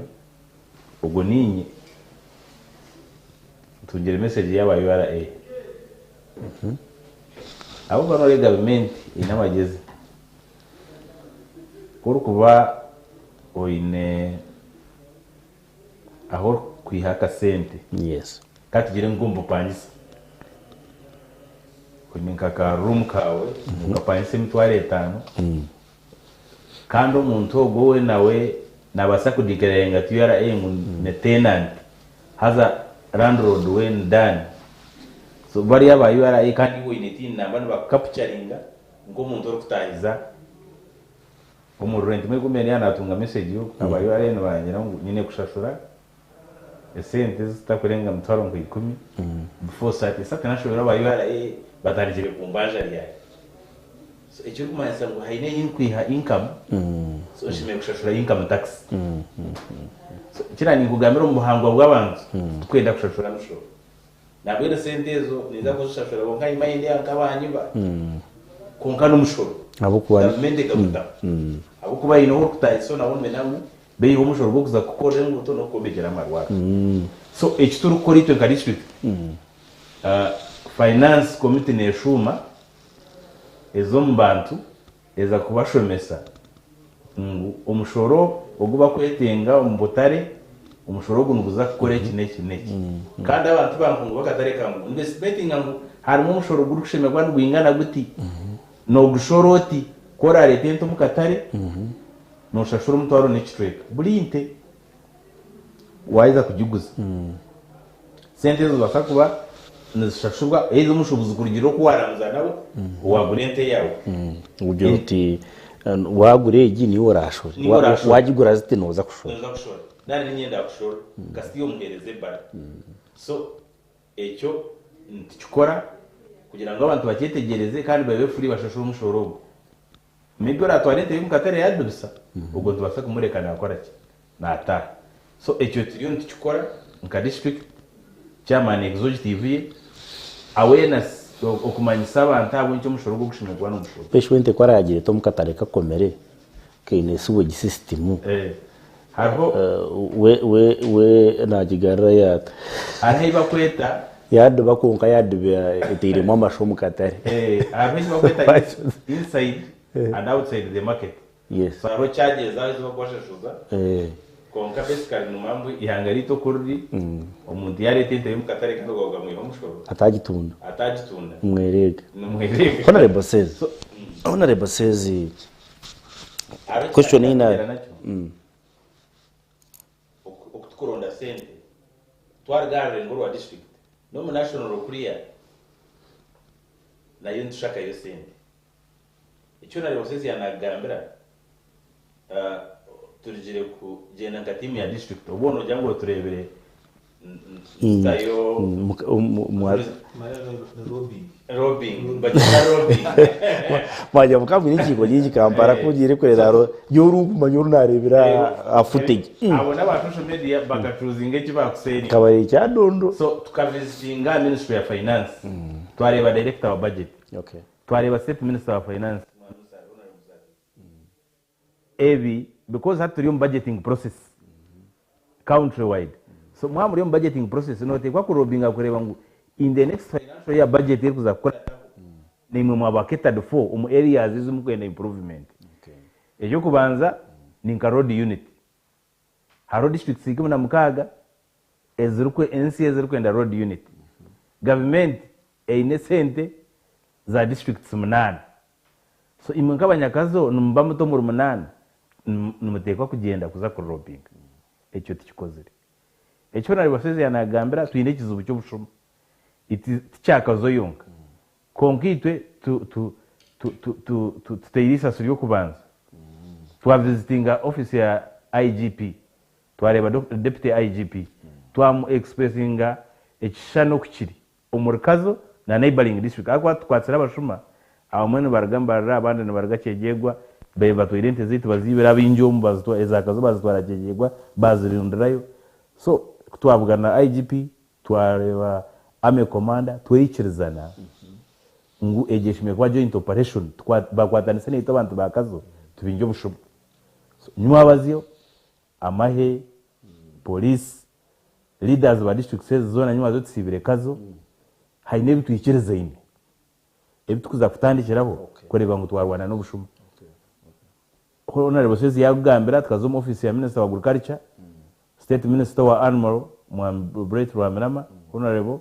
ubwo ninyi tugere message yaba URA abo bano government inamageze kuri kuba oine aho kwihaka sente
yes
katugire ngumbu pangisa kuninka ka room kawe ngapangise mitware 5 kandi umuntu ogowe nawe nabasa kudikirenga tuyara ne tenant haza landlord when done so bari aba URA kandi woine tin nambano ba capturinga ngo umuntu uri kutahiza umu rent mwe kumene anatunga message yo aba URA nabanyira ngo nyine kushashura esente zitakurenga mtwaro ngo 10 before sati nashobora aba URA batarikire kumbaja ryari so icyo kumanyisa ngo haine yinkwiha income so shime kushashura income tax so kira ni kugamira mu buhangwa bw'abantu twenda kushashura n'ushoro nabwira sente zo niza kushashura ngo nkai mayindi yakabanyimba konka n'umushoro
abo kuba
mende gabuta abo kuba ino kutayiso na wone namu beyi umushoro bwo kuza gukora ngo to no kubegera amarwara so ekituru kuri to ka district finance committee neshuma ezo mbantu eza kubashomesa umushoro oguba kwetenga umbutare umushoro gunuguza kukore kineki kandi abantu bankungu bakatare kangu investigating ngo harimo umushoro gurushemerwa ndwingana guti no gushoroti kora retento mukatare no shashuro mutwaro nechitreka bulinte waiza kujiguza sente zo bakakuba nishashurwa ezo mushubuzi kurugiro kuwaramza nabo wabulente yawo
ujye uti wagure igi ni worashora wagigura zite noza kushora
nani nyenda kushora kasiyo muhereze bara so ecyo ntikora kugira ngo abantu bakitegereze kandi babe free bashashura umushoro maybe ra toilette y'umukatare yadubisa ubwo tubasa kumurekana akora ki nata so ecyo tiriyo ntikora nka district chairman executive awareness okumanyisa abantu abo icyo mushoro gwo gushimirwa n'umushoro
peshwente kwara yagire to mukatare kakomere kene suwe gisystem
harho
we nagigarra ya
arheba kweta
yadu bakunka yadu etire mama shomu katare
arheba kweta inside and outside the market
yes
sabo cyageze aho izo kwashashuza konka basically numambu ihangari to kurdi umuntu yaretente mu katare kandi goga mu mushoro
atagitunda mwerega
numwerega
honorable says question ina
okutukoronda sente twargarre ngoro wa district no mu national kuriya nayo ntushaka yo sente icyo nari bosezi yanagambira turigire ku genda ngatimu ya district ubona ujya ngo turebere tayo robbing
majya mukabwira ikigo giki kampara kugire kweraro yoru manyoru narebera afutege
abona ba social media bagacuzinga iki bakuseri
kabari cya dondo
so tukavisitinga ministry ya finance twareba director wa budget
okay
twareba state minister wa finance evi because had to do budgeting process country wide so mwamuri yo budgeting process no te kwa kurobinga kureba ngo in the next financial year budget iri kuzakora ni mu abaketa for areas izumukwenda improvement ejo kubanza ni nka road unit haro district sigimo na mukaga ezirukwe NC ezirkwenda road unit government eine sente za districts 8 so imwe nk'abanyakazo numba muto mu 8 numutekwa kugenda kuza kurobinga ecyo tikikozere ecyo nari baseze yanagambira twine kizubu cyo bushuma iti cyakazo yonka konkitwe tutayirisa suriyo kubanza twavisitinga office ya IGP twareba deputy IGP twamu expressinga ekishano kukiri omurikazo na neighboring district akwa twatsira abashuma abamwe baragamba abandi nabaragakegegwa beba to identity bazibira binjom bazitwa ezakazo bazitwara kegegwa bazirindirayo so twavugana IGP twareba ame commander twikirizana ngu egeshime kwa joint operation bakwatanise n'ito abantu bakazo tubinje bushuma nyuma baziyo amahe police leaders ba district says zone nyuma zo tsibire kazo haine bitwikiriza ine ebitukuza kutandikiraho kureba ngo twarwana no bushuma honorable says yagambira tkazo mu office ya minister wa agriculture state minister wa animal Mwambret Rwamirama honorable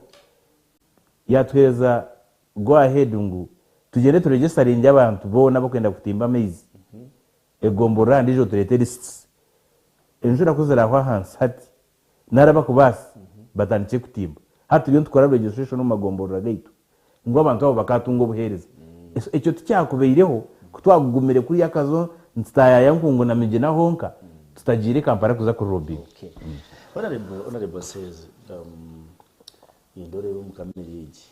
yatweza go ahead ngu tugende turegister abantu bona bakwenda kutimba amezi egombora ndijo turete lists enjura kuzera aho hansi hati naraba kubasi batanice kutimba hati byo tukora registration mu magombora gaitu ngo abantu abo bakatunga ubuhereza ecyo ticyakubeireho kutwagugumire kuri yakazo ntaya yankungu na mije na honka tutagire kampara kuza ku lobby
okay honorable says indore mu kamerigi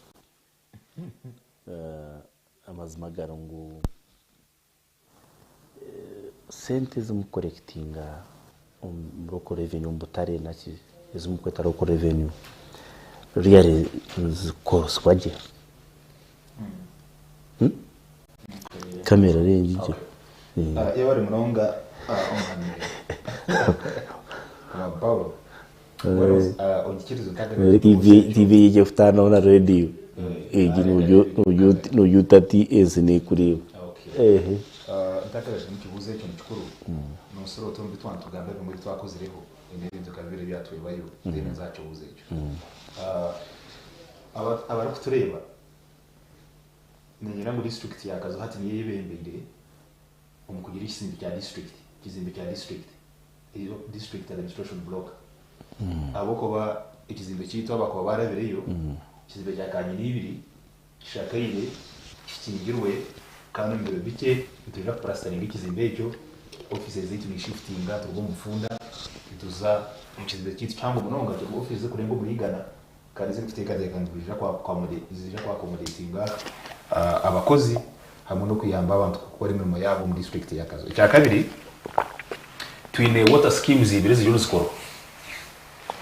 amazimagaro ngo sente zum collectinga muroko revenue mbutare naki zum kweta roko revenue really kwaje kamera rengi
yabari munonga Paulo ongikirizo kandi
TV je futana na radio no yutati ezine kuri
ntakaraje mukibuze cyo mukuru no soro tombi twantu gambe muri twakozireho indende tukabire byatwe bayo ndene zacu buze cyo abari kutureba ni nyirango district yakazo hati niye yibembere umukugira ikisimbi cya district kizimbi cya district iyo district administration block aboko ba ikizimbe cyitwa bakaba barabereyo kizimbe cya kanyini ibiri kishakaire kingirwe kandi mbere bike biturira plastering ikizimbe cyo offices zitu ni shiftinga turwo mufunda bituza ikizimbe cyitwa cyangwa munonga cyo office kurengo muyigana kandi zifite kandi bijja kwa accommodatinga abakozi hamwe no kuyamba abantu gukora imirimo yabo mu district yakazo cya kabiri twine water schemes ibiri z'ijuru skoro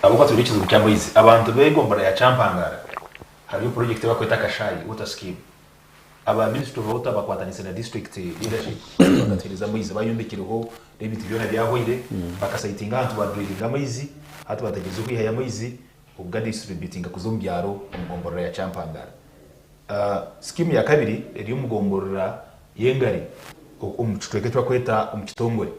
aboko turikizo cy'amazi abantu begomba ya champangara hari project bakwita kashayi water scheme aba ministry of water bakwatanise na district leadership bagatiriza amazi bayumbikireho n'ibiti byona byahoire bakasayitinga abantu badrilinga amazi hatu bategeze kwiha amazi ubwa distributing kuzombyaro umugombora ya champangara scheme ya kabiri eri umugomborora yengari omuchitweke twakweta omukitongore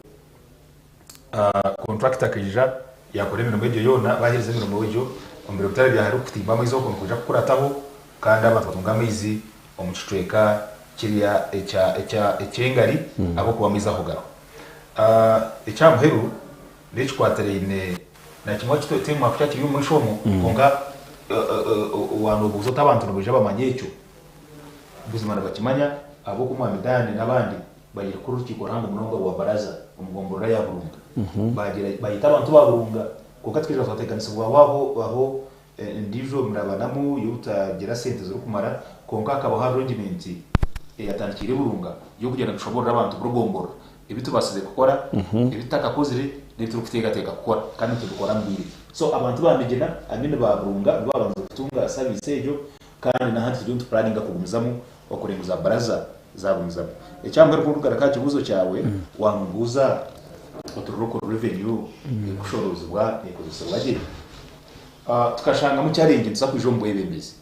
contractor kija yakora emirimo egyo yona bahiriza emirimo egyo ombere butare byahari okutimba amaizi okwo kuja kukurataho kandi abantu batunga amaizi omukitweka kiriya ekyengari abo kuba amaizi aho garo ekyamuheru nekikwatiraine na kimwe kitema afya kiri mu shomo konga wano buzota abantu nobuja bamanye ekyo buzimana bakimanya abo ku Muhamedani nabandi bayira kuri rukiko rango munongo wa baraza umugombora ya burunga bagira bayita abantu baburunga konga twija twateganisibwa aho ndijo murabanamu yutagira sente zo kumara konga akaba ha arrangement yatandikire burunga yo kugenda gushobora abantu burugombora ibitu basize gukora ibitaka kozire n'ibyo kutegateka gukora kandi tubikora mbiri so abantu bamigena amene baburunga babanza kutunga service ejo kandi na handi tujye planning akugumizamo okurenguza baraza zabumizamo ecyambere kurugaraka kibuzo cyawe wanguza oturuko revenue ikushorozwa ekozesebwa gye tukashanga mu challenge tusakujombo ebemezi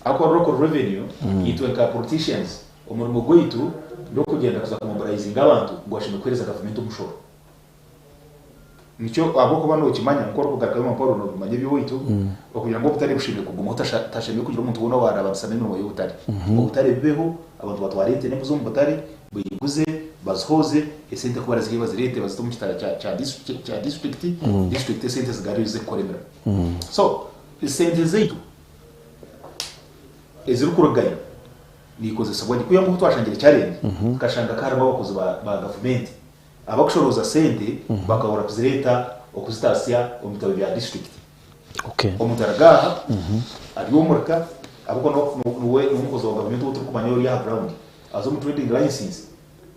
ako ruko revenue itweka politicians umurimo gwitu no kugenda kuza kumobilizinga abantu ngo ashime kwereza government umushoro nicyo abo kuba no kimanya nkoro kugaraka mu mporo no manye biwitu okugira ngo butari bushime kuguma utashime kugira umuntu ubona waraba bisame no y'ubutari ubutari bibeho abantu batwarete ne muzumba butari buyiguze bazhoze esente kuba razihe bazirete bazito mu kitara cha district sente zigarize koremera so sente zeitu ezirukuragaye nikoze sabwa ndikuya mu twashangira challenge kashanga karama abakozi ba government abakushoroza sente bakabura kuzireta okuzitasiya omutabo bya district omutaragaha ariyo murka abako no umukozi wa government utukumanya yori ya ground azo mu trading license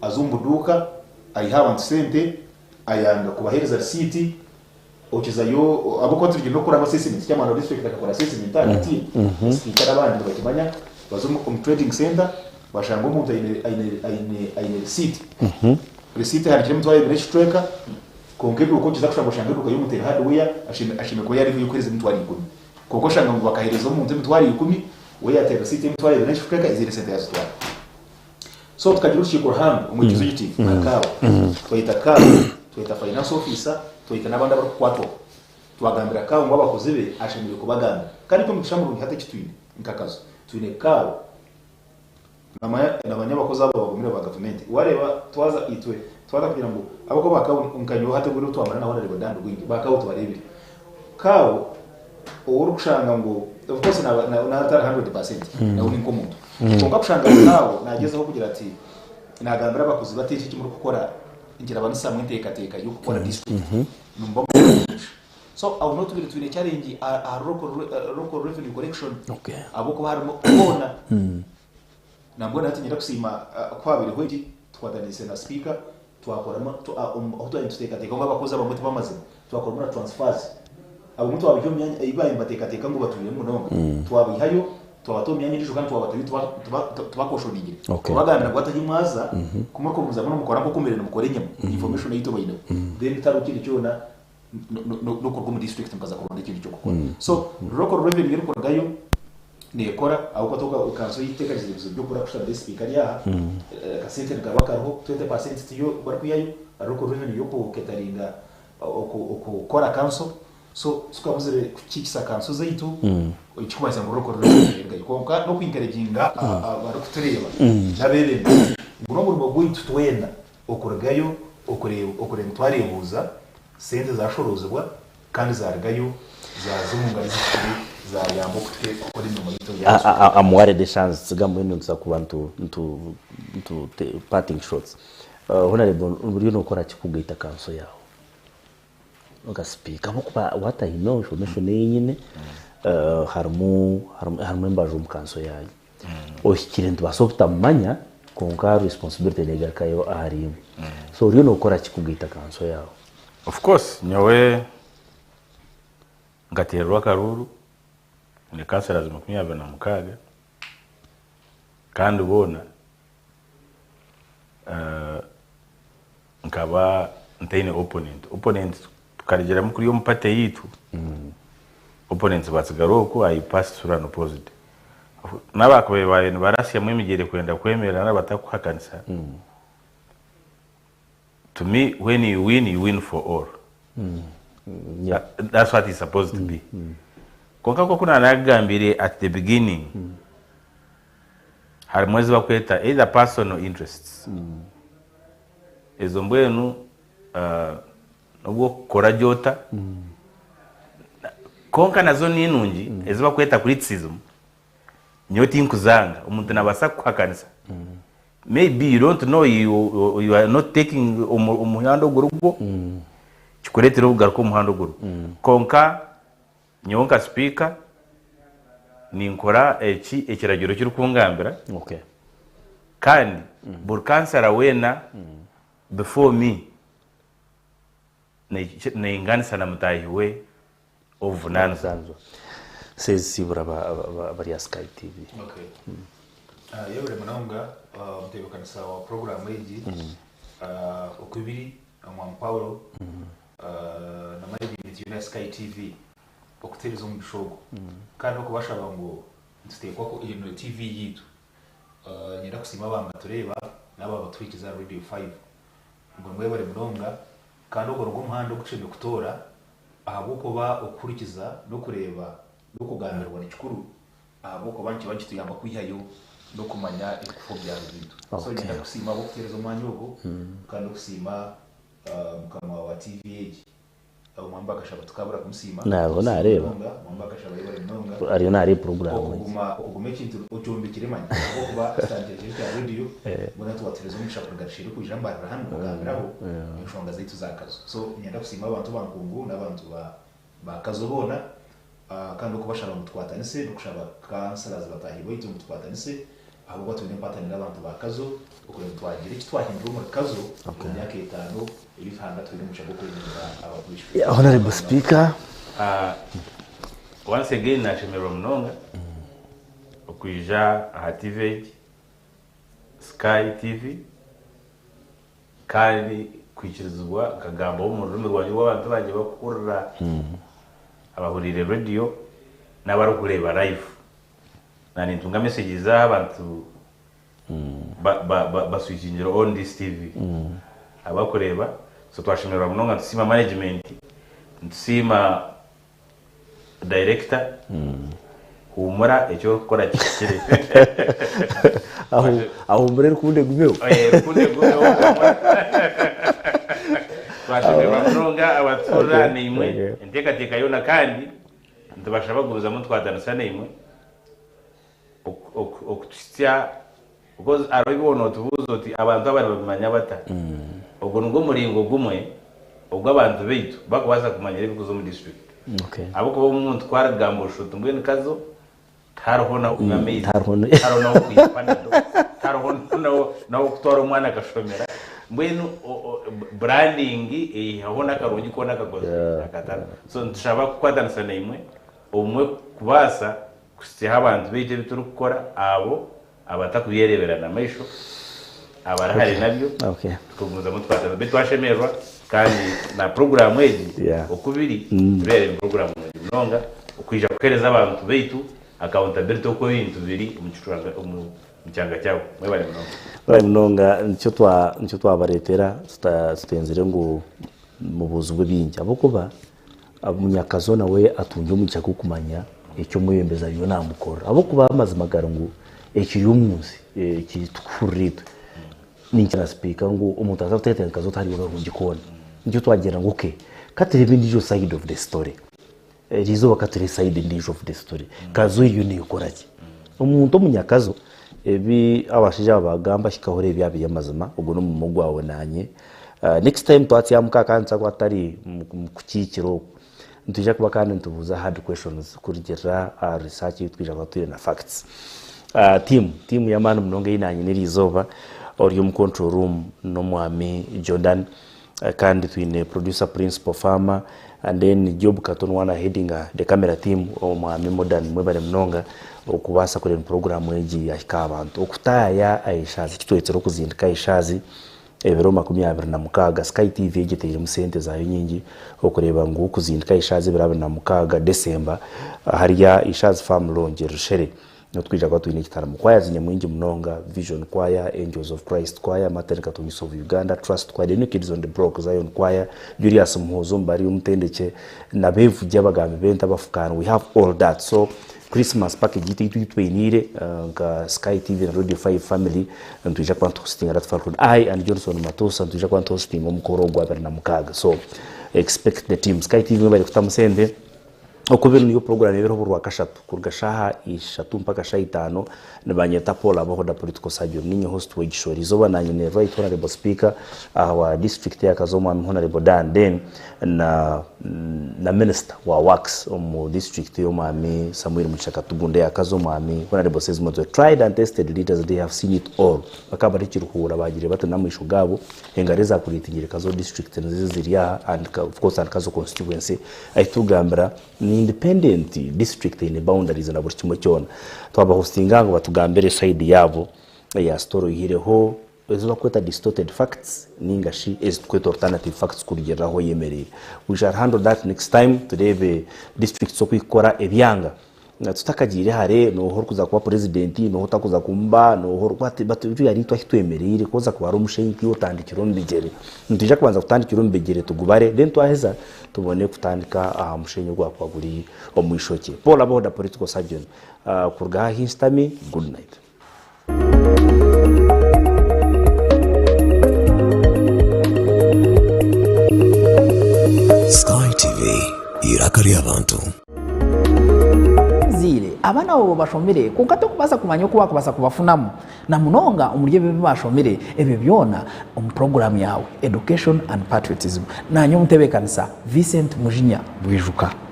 azo mbuduka ayihaba sente ayanga kubahereza receipt okiza yo abako turije no kuraba assessment cyamana district akakora assessment ati sikara abandi bakimanya bazo mu trading center bashanga umuntu ayine receipt receipt hari kirimo twaye breach tracker konkebi uko kiza kushanga shanga ruko y'umutera hardware ashime ko yari yukweza mutwari 10 koko shanga ngo bakahereza umuntu mutwari 10 we yatera receipt mutwari breach tracker izire center ya zitwara so tukagira ushiko hamwe umugizi yiti akawa twita kawa twita finance officer twita nabanda bari kwatwa twagambira kawa ngo abakozi be ashimire kubaganda kandi ko mugishamuru hata kitwine nkakazo twine kawa n'abanyabakozi abo bagomera ba government wareba twaza itwe twaza kugira ngo abako bakawo unkanyo hata buri twamara naho rero dandu gwingi bakawo tubarebire kawo uri kushanga ngo of course na 100% na uri nkomuntu ngo kushanga nawo nagezeho kugira ati nagambira abakozi bateje kimuri gukora ingira abantu samwe teka yo gukora district numba so I will not be to the challenge a local revenue collection aboko harimo kubona nambona ati nyira kusima kwabiri hoji twadanise na speaker twakoramo aho twiteka ngo abakozi abamuti bamaze twakoramo transfers abo mutu abyo myanya ibaye mbateka ngo batuye mu nonga twabihayo twabatomya nyiri kandi twabatari tubakoshonigire twaganira gwata himwaza kumako muzamo mukora ko kumere mukore nyemo information yito bayino then tarukiri cyona no kurwa mu district mkaza kuronda ikintu cyo gukora so local revenue yero kuragayo nekora aho kwatoka ukanso yiteka zibizo byo kura kushaka speaker ya kasente ngabakaho 20% tiyo barkuyayo local revenue yo ko ketaringa okukora council so tukabuzire kukikisa council zaitu ikikwasa ngo local revenue ngayikonka no kwinkereginga barukutureba nabere ngo ngo gwitu twenda okuragayo okureba twarebuza sente zashorozwa kandi zaragayo zazumunga zikiri za yambo kutwe kokora inyuma y'ito ya
amware de chance tsigamwe nunza ku bantu to parting shots honorable uri no kora kikugaita kanso yawo ugaspeak abo kuba what I know information nyine harmu mbaje umkanso yayo ohikire ntibasofta manya konka responsibility lega kayo ahari so uri no kora kikugaita kanso yawo
of course nyawe ngaterwa karuru ni kansera zimakumyabiri na mukaga kandi ubona nkaba ntayine opponent tukarigera muri yo mpate yitu opponents batsigaroko ayi pass through an opposite n'abakobe baye barasiya mu imigere kwenda kwemera n'abatakuhakanisa to me, when you win for all.
Yeah.
That's what it's supposed to be. Konka ko kuna nagambire at the beginning. Hari mwezi bakweta either personal interests. Ezo mbwenu nubwo kora jota. Konka nazo ninungi ezo bakweta criticism. Nyoti nkuzanga umuntu nabasa kuhakanisa. Maybe you don't know you are not taking umuhando gurugo. Chikuletera ugaruko umuhando gurugo. Konka nyonka speaker ninkora ekiragiro cy'urukungambira.
Okay.
Kandi burkansara wena before me na inganisa na mutahiwe of nanzanzo
says sibura bari Sky TV.
Okay. Yebere munonga mutebekanisa wa program eji Okubiri Paulo na maybe na Sky TV okutereza omushogo kandi okubashaba ngo nsitekwa ko iyo TV yitu nyenda kusima abanga tureba naba batwikiza radio 5 ngo mwebare munonga kandi ogoro umuhanda gucende kutora ahabuko ba okurikiza no kureba no kuganirwa n'ikikuru ahabuko banki tuyamba kwihayo no kumanya ikufo bya bintu so nyenda kusima abo kutereza umwanyogo kandi kusima mukama wa TVUg mwamba kashaba tukabura kumusima
nabo nareba
mwamba kashaba yebare munonga
ari nari program
okugume kintu ocyombe kiremanya aho kuba strategy ya radio mwana tuwatereza umusha kugashira kujamba hano kugambiraho inshonga zaitu zakazo so nyenda kusima abantu bankungu n'abantu bakazobona kandi okubashaba mutwatanise no kushaba kansalazi batahibo ito mutwatanise abo batune patanira abantu bakazo okure twagira kitwahindura mu kazo myaka 5 ibihanga twiri mu shabo kurinda ababushwe
Honorable Speaker,
once again nashimira mnonga okuija aha TVUg Sky TV kandi kwikirizwa kagamba mu rurimi rwanyu w'abantu banje bakurira abahurire radio n'abarukureba live nani ntunga messages z'abantu baswijingiro on this TV abakureba so twashimira mnonga tusima management tusima director humura ecyo gukora kikire
aho mbere kunde gumeo
kunde gumeo twashimira mnonga abatura nimwe ndeka yona kandi ndabashaba guruza mu twadanisa nimwe okutsya because arabibona tubuzo ati abantu abari bamanya bata ubwo ngo muringo gumwe ubwo abantu beitu bakwaza kumanyira ibikuzo mu district.
Okay.
Abo kuba umuntu twaragambo shutu mbwene kazo tarhona umamezi tarhona kuyipanado tarhona nawo kutwara umwana akashomera mbwene branding habona karongi kona kagoza akatana so ndishaba kukwadanisa na imwe umwe kubasa kusya abantu beje bituru gukora abo abatakuyerebera na maisho abarahari nabyo tukuguza mutwata bitwashemerwa kandi na program eji Okubiri bere program nonga ukwija kukereza abantu beitu accountability uko bintu biri umucyanga cyawo mwebale
mnonga nicyo twabaretera tutenzire ngo mu buzungu binjya abo kuba umunyakazo nawe atunje umucya kukumanya icyo muyembeza yo namukora abo kuba amazimagara ngo eki y'umunsi eki tukurita ninjira speaker ngo umuntu azatete kazo tari barungi kona nicyo twagira ngo okay katerebe ndijo side of the story rizo bakatere side ndijo of the story kazo iyo ni ukoraki umuntu umunyakazo ebi abashije abagamba shikahore byabi yamazima ubwo no mu mugwawe nanye next time twatsi yamukakanza ko atari kukikiro ntuje kuba kandi ntubuza hard questions kurigera research yitwija batuye na facts team ya manu mnonge inanye nirizoba Orium control room no mwami Jordan kandi twine producer principal farmer and then job katonwana heading the camera team mwami modern mwebale mnonga okubasa kule program eji yashika abantu okutaya aishazi kitwetero kuzindika aishazi ebero 26 Sky TV ejeteje musente zayo nyingi okureba ngo kuzindika aishazi 26 December hariya ishazi farm launch rushere no twija kwa twine kitaramo kwaya zinyamwingi munonga Vision Choir, Angels of Christ Choir, Mater Catholic of Uganda, Trust Choir, the New Kids on the Block, Zion Choir, Julius Muhozo mbari umutendeke na bevu by'abagambi benta bafukana. We have all that. So Christmas package itu twinire nga Sky TV na Radio 5 family ntuje kwa hosting at Falcon I and Johnson Matosa ntuje kwa hosting omukoro gwa na mukaga. So expect the team Sky TV bari kutamusende Okubiri niyo program yero burwa kashatu kurgashaha 3 mpaka 5 nabanyeta Paul abahoda political surgeon ninyo host wa gishori zoba na nyine right honorable speaker wa district ya Kazoma honorable Dan then na minister wa works mu district yo mami Samuel Muchakatugunde ya Kazoma ami honorable says mo tried and tested leaders, they have seen it all bakaba rikiruhura bagire bate namwisho gabo engareza kuritingire Kazo district nziziria and of course and Kazo constituency aitugambira ni independent district in boundaries na buri kimwe cyona twaba hostinga ngo batugambere side yabo ya story hireho ezo kweta distorted facts ningashi is kweta alternative facts kurigeraho yemerere. We shall handle that next time. Today the district so kwikora ebyanga tutakagire hare no hor kuza kwa president no hotakuza kumba no hor kwate batu yari twahitwemerere koza kwa rumushenyi kiyo tandikiro mbigere ntije kubanza kutandikiro mbigere tugubare then twaheza tubone kutandika mushenyi gwa kwa buri omwishoke. Paul aboda political surgeon kurga histami. Good night.
Sky TV irakari abantu
zile abana bo bashomere kunkato kubasa kumanya ko bakubasa kubafunamu na munonga umurye bibi bashomere ebe byona program yawe Education and Patriotism na nyo mutebe kanisa Vincent Mujinya Bwijuka.